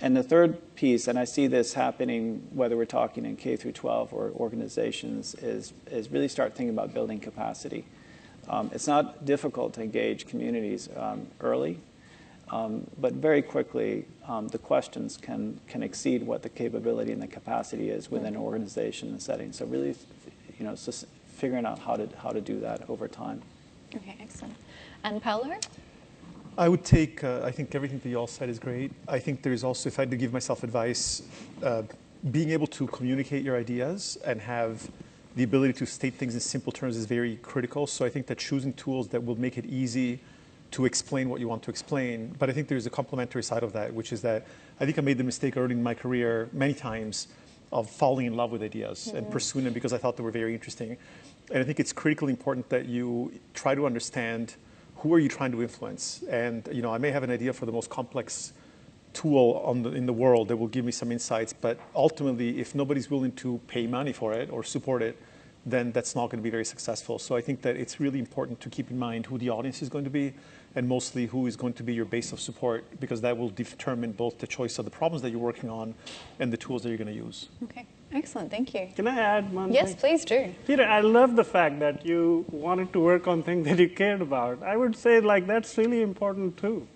And the third piece, and I see this happening whether we're talking in K through 12 or organizations, is really start thinking about building capacity. It's not difficult to engage communities early, but very quickly the questions can exceed what the capability and the capacity is within an organization and setting. So really, just figuring out how to do that over time. Okay, excellent. And Paolo? I would take, I think everything that you all said is great. I think there's also, if I had to give myself advice, being able to communicate your ideas and have the ability to state things in simple terms is very critical. So I think that choosing tools that will make it easy to explain what you want to explain. But I think there's a complementary side of that, which is that I think I made the mistake early in my career many times of falling in love with ideas and pursuing them because I thought they were very interesting. And I think it's critically important that you try to understand who are you trying to influence. And I may have an idea for the most complex tool in the world that will give me some insights, but ultimately, if nobody's willing to pay money for it or support it, then that's not going to be very successful. So I think that it's really important to keep in mind who the audience is going to be, and mostly who is going to be your base of support, because that will determine both the choice of the problems that you're working on and the tools that you're going to use. Okay, excellent, thank you. Can I add one thing? Yes, please do. Peter, I love the fact that you wanted to work on things that you cared about. I would say that's really important too.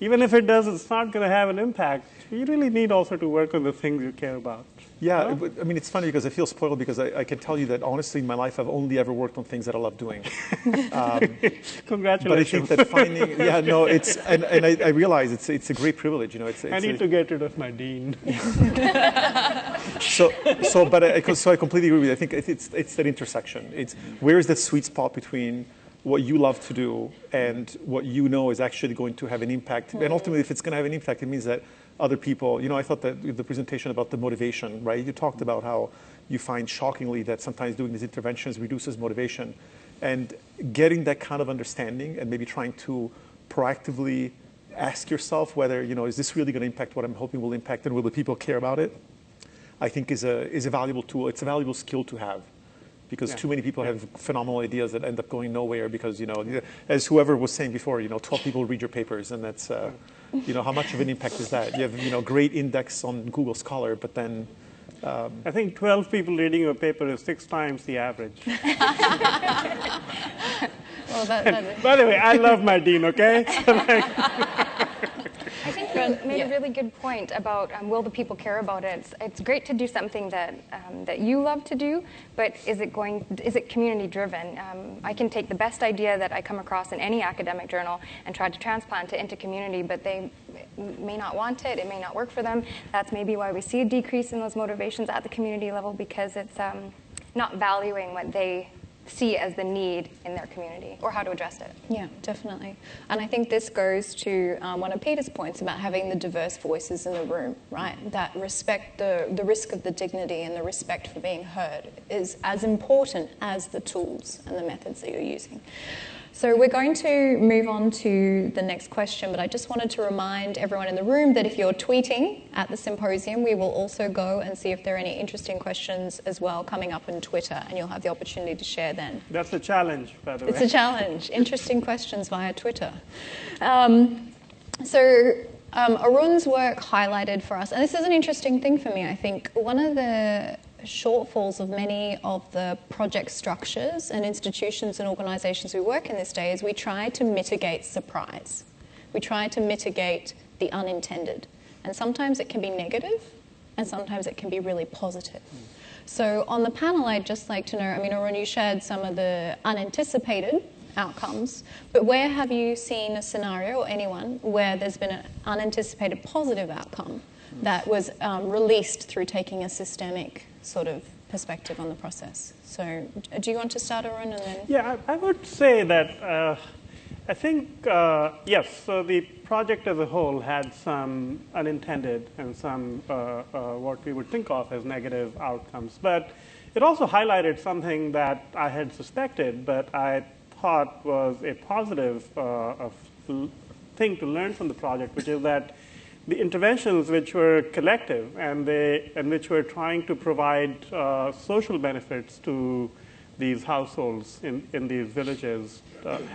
Even if it's not going to have an impact, you really need also to work on the things you care about. Yeah, I mean, it's funny because I feel spoiled because I can tell you that honestly in my life I've only ever worked on things that I love doing. Congratulations. But I think that finding, it's, and I realize it's a great privilege, I need to get rid of my dean. So I completely agree with you. I think it's that intersection. It's where is that sweet spot between what you love to do and what you know is actually going to have an impact. And ultimately, if it's going to have an impact, it means that other people, I thought that the presentation about the motivation, right? You talked about how you find shockingly that sometimes doing these interventions reduces motivation. And getting that kind of understanding and maybe trying to proactively ask yourself whether, is this really going to impact what I'm hoping will impact and will the people care about it, I think is a valuable tool. It's a valuable skill to have. Because too many people have phenomenal ideas that end up going nowhere because, as whoever was saying before, 12 people read your papers, and that's, how much of an impact is that? You have, great index on Google Scholar, but then... I think 12 people reading your paper is 6 times the average. Well, by the way, I love my dean, okay? I think you made a really good point about will the people care about it. It's great to do something that you love to do, but is it community driven? I can take the best idea that I come across in any academic journal and try to transplant it into community, but they may not want it. It may not work for them. That's maybe why we see a decrease in those motivations at the community level, because it's not valuing what they see as the need in their community or how to address it. Yeah, definitely. And I think this goes to one of Peter's points about having the diverse voices in the room, right? That respect, the risk of the dignity and the respect for being heard is as important as the tools and the methods that you're using. So we're going to move on to the next question, but I just wanted to remind everyone in the room that if you're tweeting at the symposium, we will also go and see if there are any interesting questions as well coming up on Twitter, and you'll have the opportunity to share then. That's a challenge, by the way. It's a challenge. Interesting questions via Twitter. Arun's work highlighted for us, and this is an interesting thing for me, I think, one of the shortfalls of many of the project structures and institutions and organizations we work in this day is we try to mitigate surprise. We try to mitigate the unintended. And sometimes it can be negative, and sometimes it can be really positive. So on the panel, I'd just like to know, I mean, Arun, you shared some of the unanticipated outcomes, but where have you seen a scenario, or anyone, where there's been an unanticipated positive outcome that was released through taking a systemic sort of perspective on the process? So do you want to start, Arun, and then? Yeah, I would say that I think, yes, so the project as a whole had some unintended and some what we would think of as negative outcomes. But it also highlighted something that I had suspected, but I thought was a positive thing to learn from the project, which is that the interventions which were collective and which were trying to provide social benefits to these households in these villages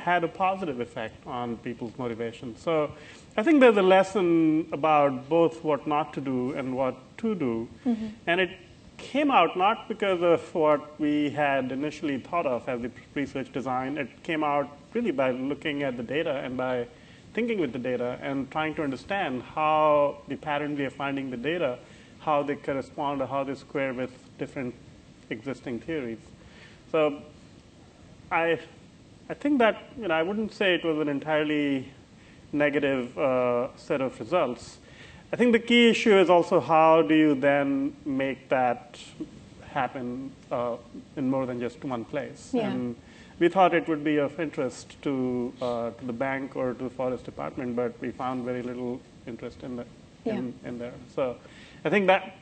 had a positive effect on people's motivation. So I think there's a lesson about both what not to do and what to do. Mm-hmm. And it came out not because of what we had initially thought of as the research design. It came out really by looking at the data and by thinking with the data and trying to understand how the patterns we are finding in the data, how they correspond or how they square with different existing theories. So I think that, I wouldn't say it was an entirely negative set of results. I think the key issue is also how do you then make that happen in more than just one place. Yeah. And we thought it would be of interest to the bank or to the forest department, but we found very little interest in there. So I think that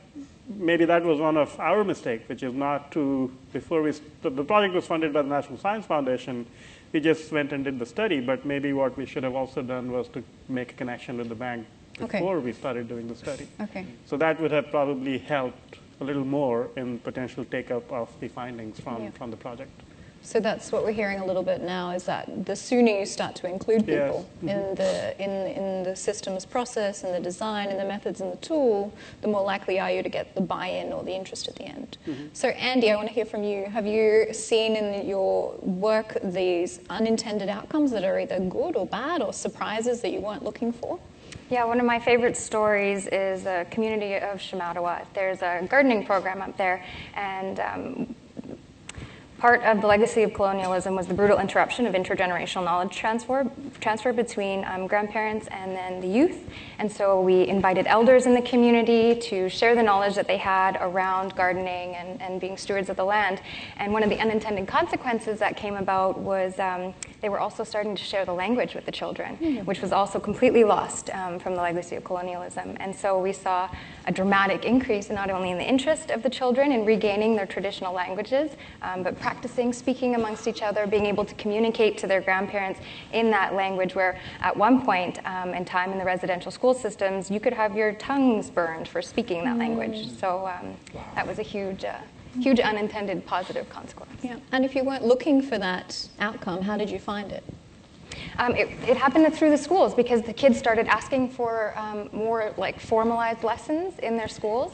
maybe that was one of our mistakes, which is not to, the project was funded by the National Science Foundation. We just went and did the study, but maybe what we should have also done was to make a connection with the bank before we started doing the study. Okay. So that would have probably helped a little more in potential take-up of the findings from the project. So that's what we're hearing a little bit now, is that the sooner you start to include people in the systems process and the design and the methods and the tool, the more likely are you to get the buy-in or the interest at the end. Mm-hmm. So Andi, I want to hear from you. Have you seen in your work these unintended outcomes that are either good or bad or surprises that you weren't looking for? Yeah, one of my favorite stories is the community of Shamattawa. There's a gardening program up there, and part of the legacy of colonialism was the brutal interruption of intergenerational knowledge transfer between grandparents and then the youth. And so we invited elders in the community to share the knowledge that they had around gardening and being stewards of the land. And one of the unintended consequences that came about was they were also starting to share the language with the children, which was also completely lost from the legacy of colonialism. And so we saw a dramatic increase not only in the interest of the children in regaining their traditional languages, but practicing speaking amongst each other, being able to communicate to their grandparents in that language, where at one point in time in the residential school systems, you could have your tongues burned for speaking that language. So that was a huge unintended positive consequence. Yeah. And if you weren't looking for that outcome, how did you find it? It happened through the schools, because the kids started asking for more like formalized lessons in their schools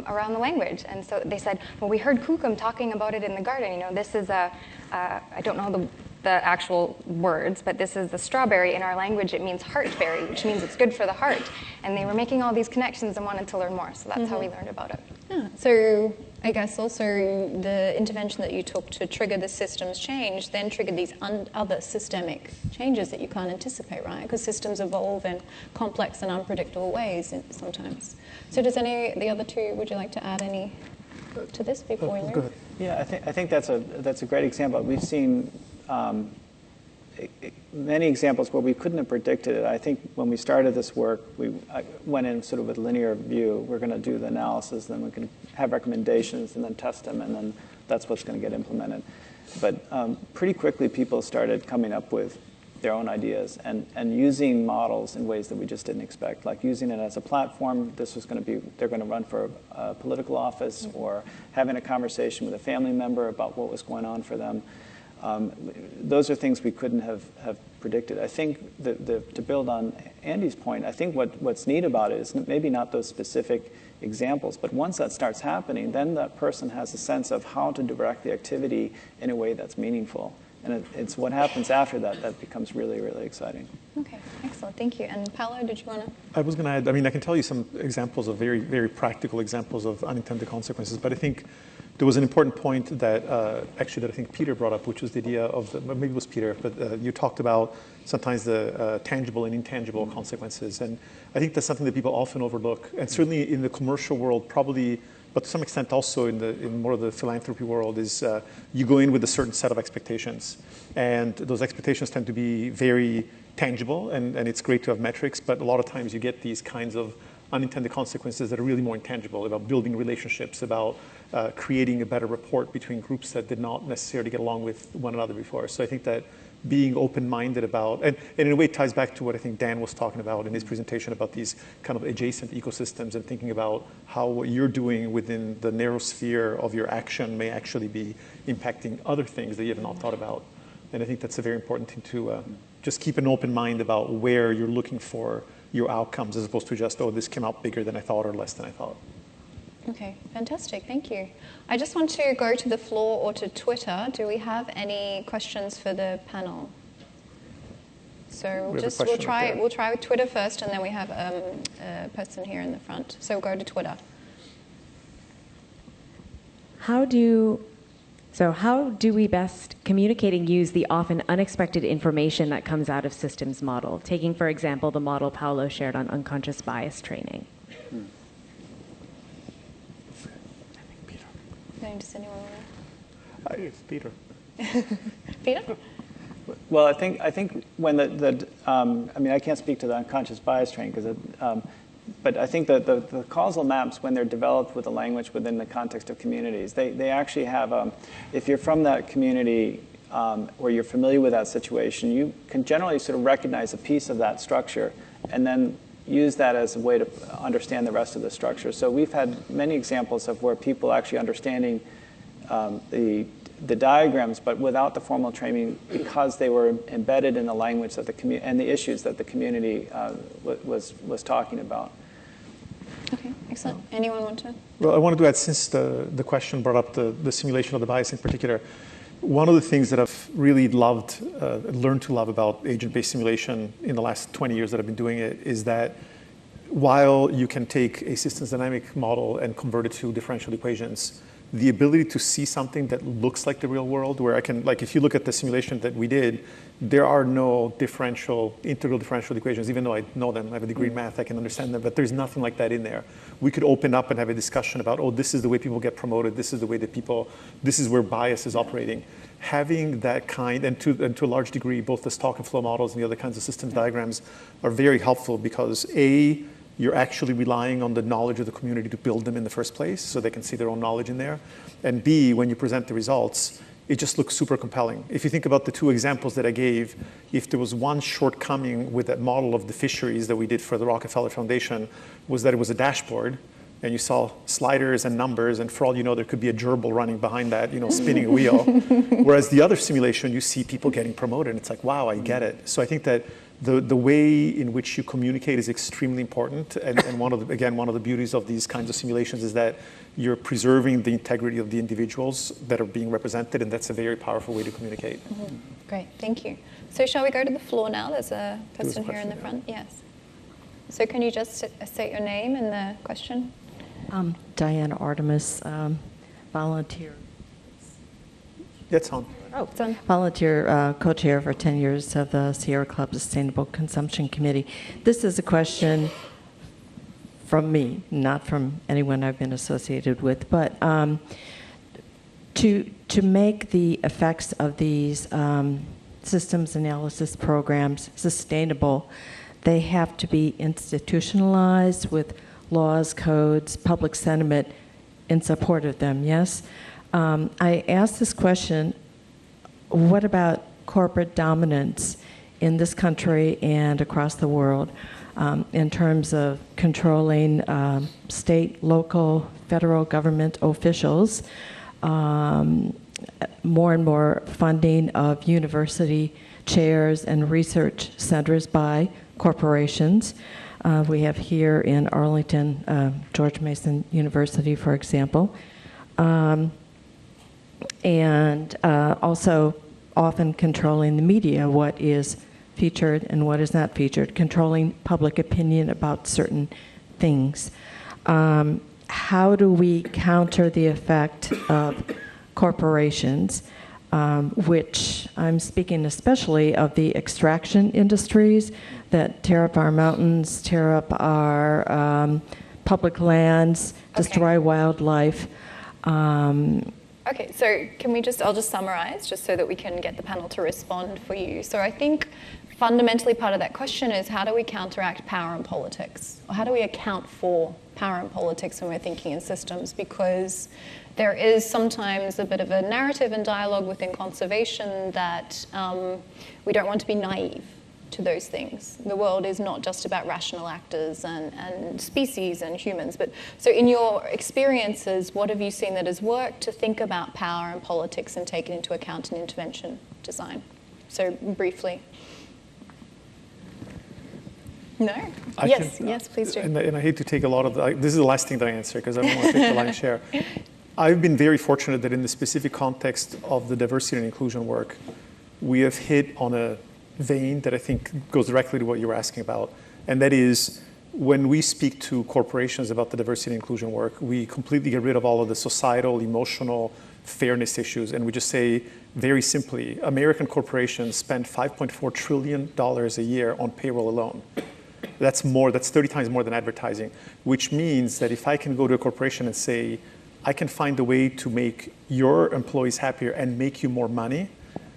around the language. And so they said, well, we heard Kukum talking about it in the garden. This is I don't know the actual words, but this is the strawberry in our language. It means heartberry, which means it's good for the heart. And they were making all these connections and wanted to learn more. So that's how we learned about it. Yeah. So I guess also the intervention that you took to trigger the systems change then triggered these other systemic changes that you can't anticipate, right? Because systems evolve in complex and unpredictable ways sometimes. So does the other two, would you like to add any to this before we move? Go ahead. Yeah, I think that's a great example. We've seen many examples where we couldn't have predicted it. I think when we started this work, I went in sort of with a linear view. We're going to do the analysis, then we can have recommendations, and then test them, and then that's what's going to get implemented. But pretty quickly, people started coming up with their own ideas and using models in ways that we just didn't expect, like using it as a platform. This was going to be, they're going to run for a political office, or having a conversation with a family member about what was going on for them. Those are things we couldn't have predicted. I think to build on Andy's point, I think what's neat about it is maybe not those specific examples, but once that starts happening, then that person has a sense of how to direct the activity in a way that's meaningful. And it's what happens after that that becomes really, really exciting. Okay, excellent, thank you. And Paolo, did you want to? I was going to add, I mean, I can tell you some examples of very, very practical examples of unintended consequences, but I think there was an important point that actually that I think Peter brought up, which was the idea of, maybe it was Peter, but you talked about sometimes the tangible and intangible consequences. And I think that's something that people often overlook. And certainly in the commercial world, probably, but to some extent also in more of the philanthropy world, is you go in with a certain set of expectations. And those expectations tend to be very tangible, and it's great to have metrics, but a lot of times you get these kinds of unintended consequences that are really more intangible, about building relationships, about creating a better rapport between groups that did not necessarily get along with one another before. So I think that being open-minded about, and in a way it ties back to what I think Dan was talking about in his presentation about these kind of adjacent ecosystems, and thinking about how what you're doing within the narrow sphere of your action may actually be impacting other things that you have not thought about. And I think that's a very important thing to just keep an open mind about where you're looking for your outcomes, as opposed to just, oh, this came out bigger than I thought or less than I thought. Okay, fantastic, thank you. I just want to go to the floor or to Twitter. Do we have any questions for the panel? So we'll try with Twitter first, and then we have a person here in the front. So we'll go to Twitter. How do we best communicate and use the often unexpected information that comes out of systems model? Taking, for example, the model Paolo shared on unconscious bias training. Does anyone want to? It's Peter. Peter? Well, I think when I mean, I can't speak to the unconscious bias training, but I think that the causal maps, when they're developed with a language within the context of communities, they actually have, if you're from that community or you're familiar with that situation, you can generally sort of recognize a piece of that structure and then use that as a way to understand the rest of the structure. So we've had many examples of where people actually understanding the diagrams, but without the formal training, because they were embedded in the language that the community and the issues that the community was talking about. Okay, excellent. Anyone want to? Well, I wanted to add, since the question brought up the simulation of the bias in particular, one of the things that I've really loved, learned to love about agent-based simulation in the last 20 years that I've been doing it, is that while you can take a systems dynamic model and convert it to differential equations, the ability to see something that looks like the real world, where I can, like, if you look at the simulation that we did, there are no integral differential equations. Even though I know them, I have a degree in math, I can understand them, but there's nothing like that in there. We could open up and have a discussion about, oh, this is the way people get promoted, this is the way that this is where bias is operating. Having that kind, and to a large degree, both the stock and flow models and the other kinds of systems diagrams are very helpful, because A, you're actually relying on the knowledge of the community to build them in the first place, so they can see their own knowledge in there. And B, when you present the results, it just looks super compelling. If you think about the two examples that I gave, if there was one shortcoming with that model of the fisheries that we did for the Rockefeller Foundation, was that it was a dashboard, and you saw sliders and numbers, and for all you know, there could be a gerbil running behind that, spinning a wheel. Whereas the other simulation, you see people getting promoted, and it's like, wow, I get it. So I think that the way in which you communicate is extremely important, and one of the beauties of these kinds of simulations is that you're preserving the integrity of the individuals that are being represented, and that's a very powerful way to communicate. Mm-hmm. Great, thank you. So shall we go to the floor now? There's a person here in the front. Yes. So can you just state your name and the question? Diana Artemis, volunteer. That's on. Oh, it's on. Volunteer co-chair for 10 years of the Sierra Club Sustainable Consumption Committee. This is a question from me, not from anyone I've been associated with, but to make the effects of these systems analysis programs sustainable, they have to be institutionalized with laws, codes, public sentiment in support of them, yes? I asked this question, what about corporate dominance in this country and across the world in terms of controlling state, local, federal government officials, more and more funding of university chairs and research centers by corporations. We have here in Arlington, George Mason University, for example. And also often controlling the media, what is featured and what is not featured, controlling public opinion about certain things. How do we counter the effect of corporations, which I'm speaking especially of the extraction industries that tear up our mountains, tear up our public lands, destroy wildlife. Okay, so can we I'll just summarize just so that we can get the panel to respond for you. So I think fundamentally part of that question is how do we counteract power and politics? Or how do we account for power and politics when we're thinking in systems? Because there is sometimes a bit of a narrative and dialogue within conservation that we don't want to be naive to those things. The world is not just about rational actors and species and humans. But so in your experiences, what have you seen that has worked to think about power and politics and take it into account in intervention design? So briefly. No? Yes, please do. And I hate to take a lot of this is the last thing that I answer because I don't want to take the lion's share. I've been very fortunate that in the specific context of the diversity and inclusion work, we have hit on a vein that I think goes directly to what you were asking about. And that is, when we speak to corporations about the diversity and inclusion work, we completely get rid of all of the societal, emotional, fairness issues. And we just say, very simply, American corporations spend $5.4 trillion a year on payroll alone. That's 30 times more than advertising, which means that if I can go to a corporation and say, I can find a way to make your employees happier and make you more money,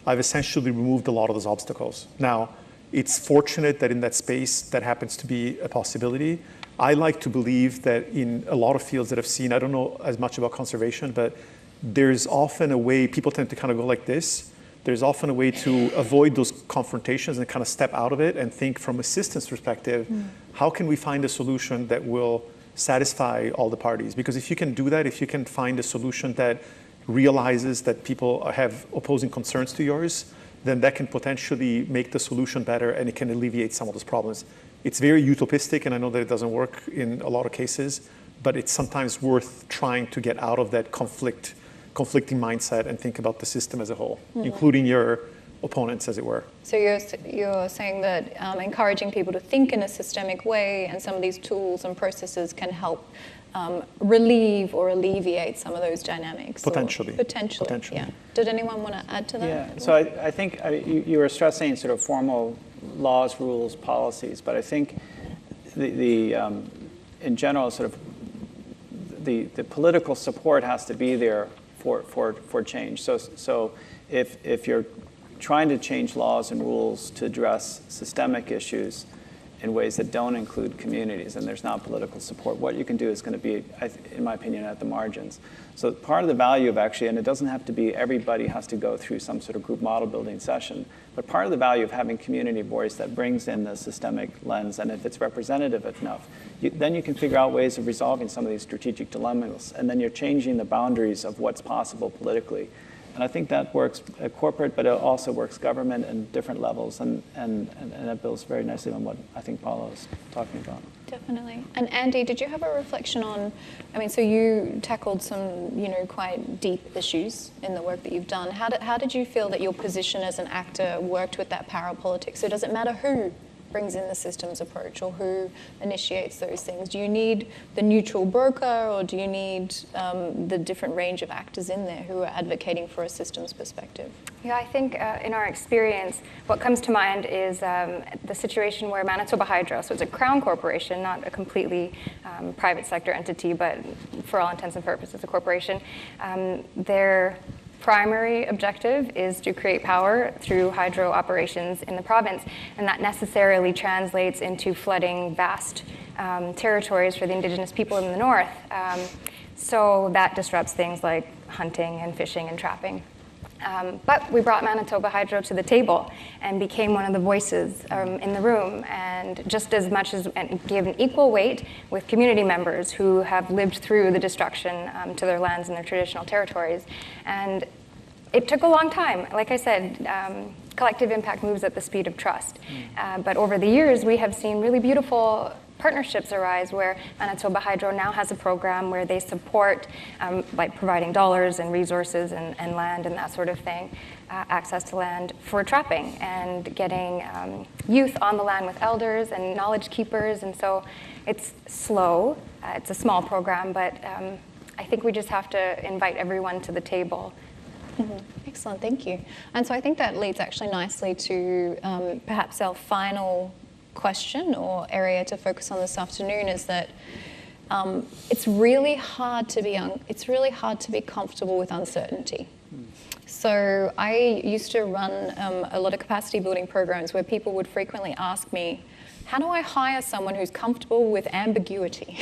I've essentially removed a lot of those obstacles. Now, it's fortunate that in that space that happens to be a possibility. I like to believe that in a lot of fields that I've seen, I don't know as much about conservation, but there's often a way, people tend to kind of go like this. There's often a way to avoid those confrontations and kind of step out of it and think from a systems perspective, how can we find a solution that will satisfy all the parties? Because if you can do that, if you can find a solution that realizes that people have opposing concerns to yours, then that can potentially make the solution better and it can alleviate some of those problems. It's very utopistic, and I know that it doesn't work in a lot of cases, but it's sometimes worth trying to get out of that conflicting mindset and think about the system as a whole, including your opponents, as it were. So you're saying that encouraging people to think in a systemic way and some of these tools and processes can help relieve or alleviate some of those dynamics? Potentially. Potentially, yeah. Did anyone want to add to that? Yeah, so I think you were stressing sort of formal laws, rules, policies, but I think in general, sort of the political support has to be there for change. So if you're trying to change laws and rules to address systemic issues in ways that don't include communities, and there's not political support, what you can do is going to be, in my opinion, at the margins. So part of the value of actually, and it doesn't have to be everybody has to go through some sort of group model building session, but part of the value of having community voice that brings in the systemic lens, and if it's representative enough, then you can figure out ways of resolving some of these strategic dilemmas, and then you're changing the boundaries of what's possible politically. And I think that works at corporate, but it also works government and different levels, and that builds very nicely on what I think Paolo is talking about. Definitely. And Andi, did you have a reflection on, so you tackled some, quite deep issues in the work that you've done. How did you feel that your position as an actor worked with that power politics? So does it matter who brings in the systems approach or who initiates those things? Do you need the neutral broker, or do you need the different range of actors in there who are advocating for a systems perspective? Yeah, I think in our experience, what comes to mind is the situation where Manitoba Hydro, so it's a crown corporation, not a completely private sector entity, but for all intents and purposes a corporation, their primary objective is to create power through hydro operations in the province, and that necessarily translates into flooding vast territories for the Indigenous people in the north. So that disrupts things like hunting and fishing and trapping. But we brought Manitoba Hydro to the table and became one of the voices in the room, and just as much as gave an equal weight with community members who have lived through the destruction to their lands and their traditional territories. And it took a long time. Like I said, collective impact moves at the speed of trust. But over the years, we have seen really beautiful partnerships arise where Manitoba Hydro now has a program where they support, like providing dollars and resources and land and that sort of thing, access to land for trapping and getting youth on the land with elders and knowledge keepers. And so it's slow, it's a small program, but I think we just have to invite everyone to the table. Excellent, thank you. And so I think that leads actually nicely to perhaps our final question or area to focus on this afternoon, is that it's really hard to be comfortable with uncertainty. So I used to run a lot of capacity building programs where people would frequently ask me, how do I hire someone who's comfortable with ambiguity?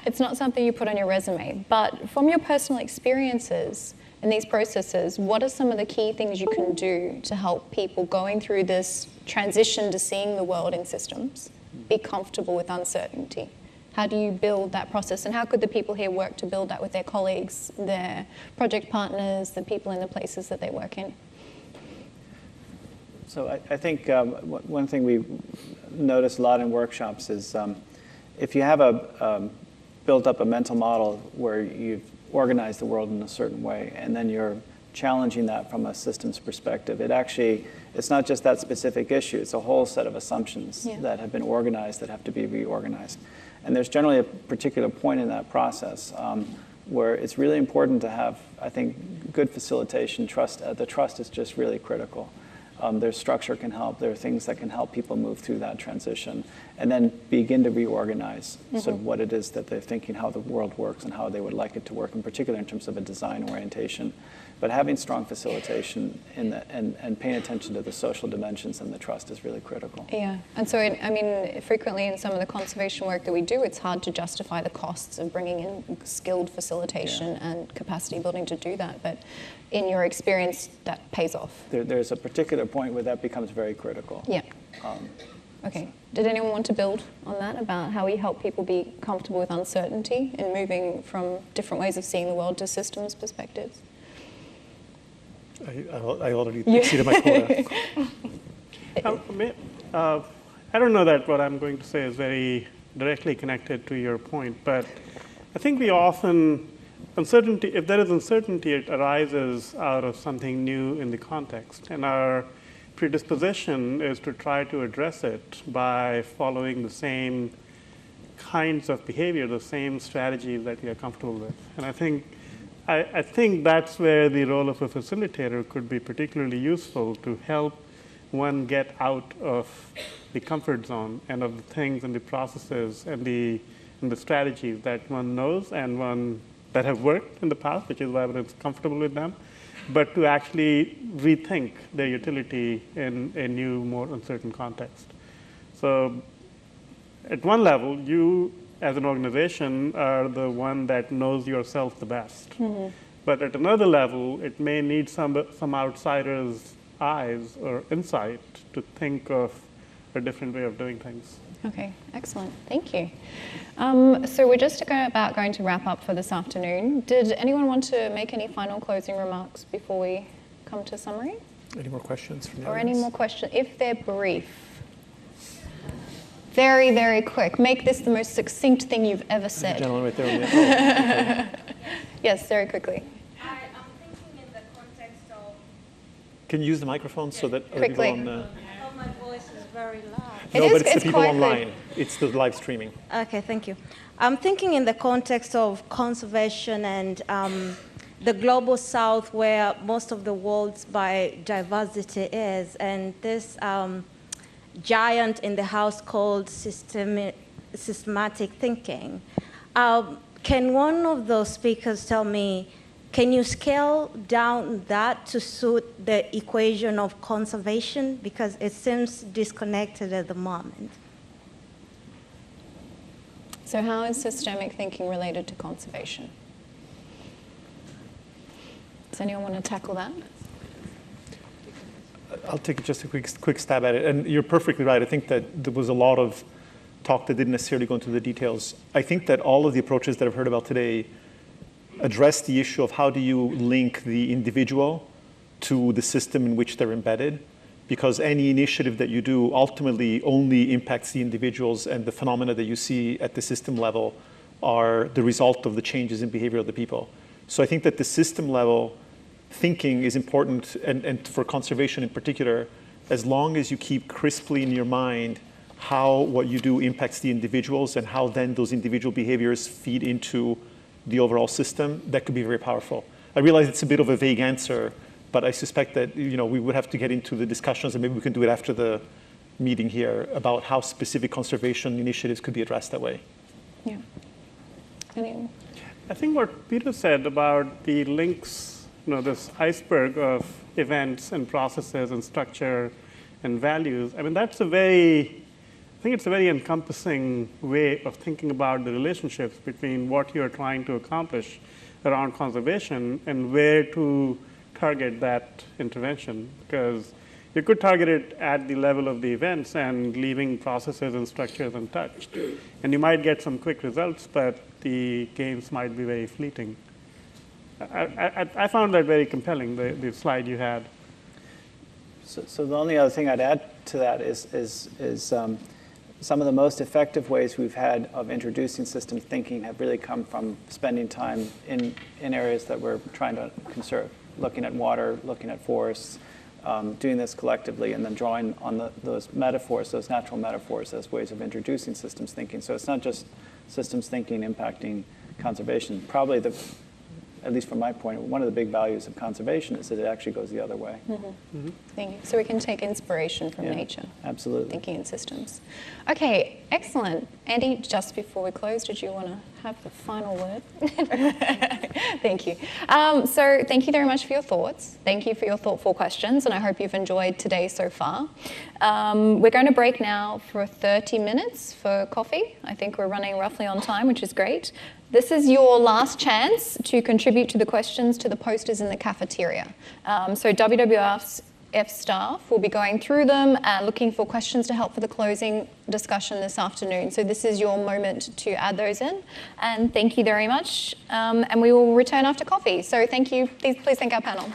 It's not something you put on your resume, but from your personal experiences in these processes, what are some of the key things you can do to help people going through this transition to seeing the world in systems be comfortable with uncertainty? How do you build that process, and how could the people here work to build that with their colleagues, their project partners, the people in the places that they work in? So I think one thing we notice a lot in workshops is if you have built up a mental model where you've organize the world in a certain way, and then you're challenging that from a systems perspective. It's not just that specific issue, it's a whole set of assumptions that have been organized that have to be reorganized. And there's generally a particular point in that process where it's really important to have, I think, good facilitation, trust. The trust is just really critical. Their structure can help. There are things that can help people move through that transition and then begin to reorganize sort of what it is that they're thinking, how the world works and how they would like it to work, in particular in terms of a design orientation. But having strong facilitation and paying attention to the social dimensions and the trust is really critical. Yeah, and so, frequently in some of the conservation work that we do, it's hard to justify the costs of bringing in skilled facilitation and capacity building to do that. But in your experience, that pays off. There's a particular point where that becomes very critical. Yeah. Okay. Did anyone want to build on that, about how we help people be comfortable with uncertainty in moving from different ways of seeing the world to systems perspectives? I already exceeded my quota. I don't know that what I'm going to say is very directly connected to your point, but I think we often, uncertainty, if there is uncertainty, it arises out of something new in the context. And our predisposition is to try to address it by following the same kinds of behavior, the same strategies that we are comfortable with. And I think that's where the role of a facilitator could be particularly useful, to help one get out of the comfort zone and of the things and the processes and the strategies that one knows and one that have worked in the past, which is why one is comfortable with them, but to actually rethink their utility in a new, more uncertain context. So at one level, you as an organization are the one that knows yourself the best. But at another level, it may need some outsider's eyes or insight to think of a different way of doing things. Okay, excellent. Thank you. So we're just about going to wrap up for this afternoon. Did anyone want to make any final closing remarks before we come to summary? Any more questions from the Or audience? any more questions, if they're brief? Very, very quick. Make this the most succinct thing you've ever said. The gentleman right there on the okay. Yes, very quickly. I'm thinking in the context of... Can you use the microphone so that other people on the... Oh, my voice is very loud. No, but it's the people online. It's the live streaming. Okay, thank you. I'm thinking in the context of conservation and the global south, where most of the world's biodiversity is, and this giant in the house called systematic thinking. Can one of those speakers tell me can you scale down that to suit the equation of conservation? Because it seems disconnected at the moment. So how is systemic thinking related to conservation? Does anyone want to tackle that? I'll take just a quick stab at it. And you're perfectly right. I think that there was a lot of talk that didn't necessarily go into the details. I think that all of the approaches that I've heard about today address the issue of how do you link the individual to the system in which they're embedded, because any initiative that you do ultimately only impacts the individuals, and the phenomena that you see at the system level are the result of the changes in behavior of the people. So I think that the system level thinking is important, and for conservation in particular, as long as you keep crisply in your mind how what you do impacts the individuals and how then those individual behaviors feed into the overall system, that could be very powerful. I realize it's a bit of a vague answer, but I suspect that we would have to get into the discussions, and maybe we can do it after the meeting here, about how specific conservation initiatives could be addressed that way. Yeah. Anyone? I think what Peter said about the links, this iceberg of events and processes and structure and values, I mean, I think it's a very encompassing way of thinking about the relationships between what you're trying to accomplish around conservation and where to target that intervention. Because you could target it at the level of the events and leaving processes and structures untouched. And you might get some quick results, but the gains might be very fleeting. I found that very compelling, the slide you had. So the only other thing I'd add to that is some of the most effective ways we've had of introducing systems thinking have really come from spending time in areas that we're trying to conserve, looking at water, looking at forests, doing this collectively, and then drawing on those metaphors, those natural metaphors, as ways of introducing systems thinking. So it's not just systems thinking impacting conservation. Probably at least from my point, one of the big values of conservation is that it actually goes the other way. Mm-hmm. Mm-hmm. Thank you. So we can take inspiration from nature. Absolutely. Thinking in systems. Okay, excellent. Andi, just before we close, did you want to have the final word? Thank you. So thank you very much for your thoughts. Thank you for your thoughtful questions, and I hope you've enjoyed today so far. We're going to break now for 30 minutes for coffee. I think we're running roughly on time, which is great. This is your last chance to contribute to the questions to the posters in the cafeteria. So WWF staff will be going through them and looking for questions to help for the closing discussion this afternoon. So this is your moment to add those in. And thank you very much. And we will return after coffee. So thank you. Please thank our panel.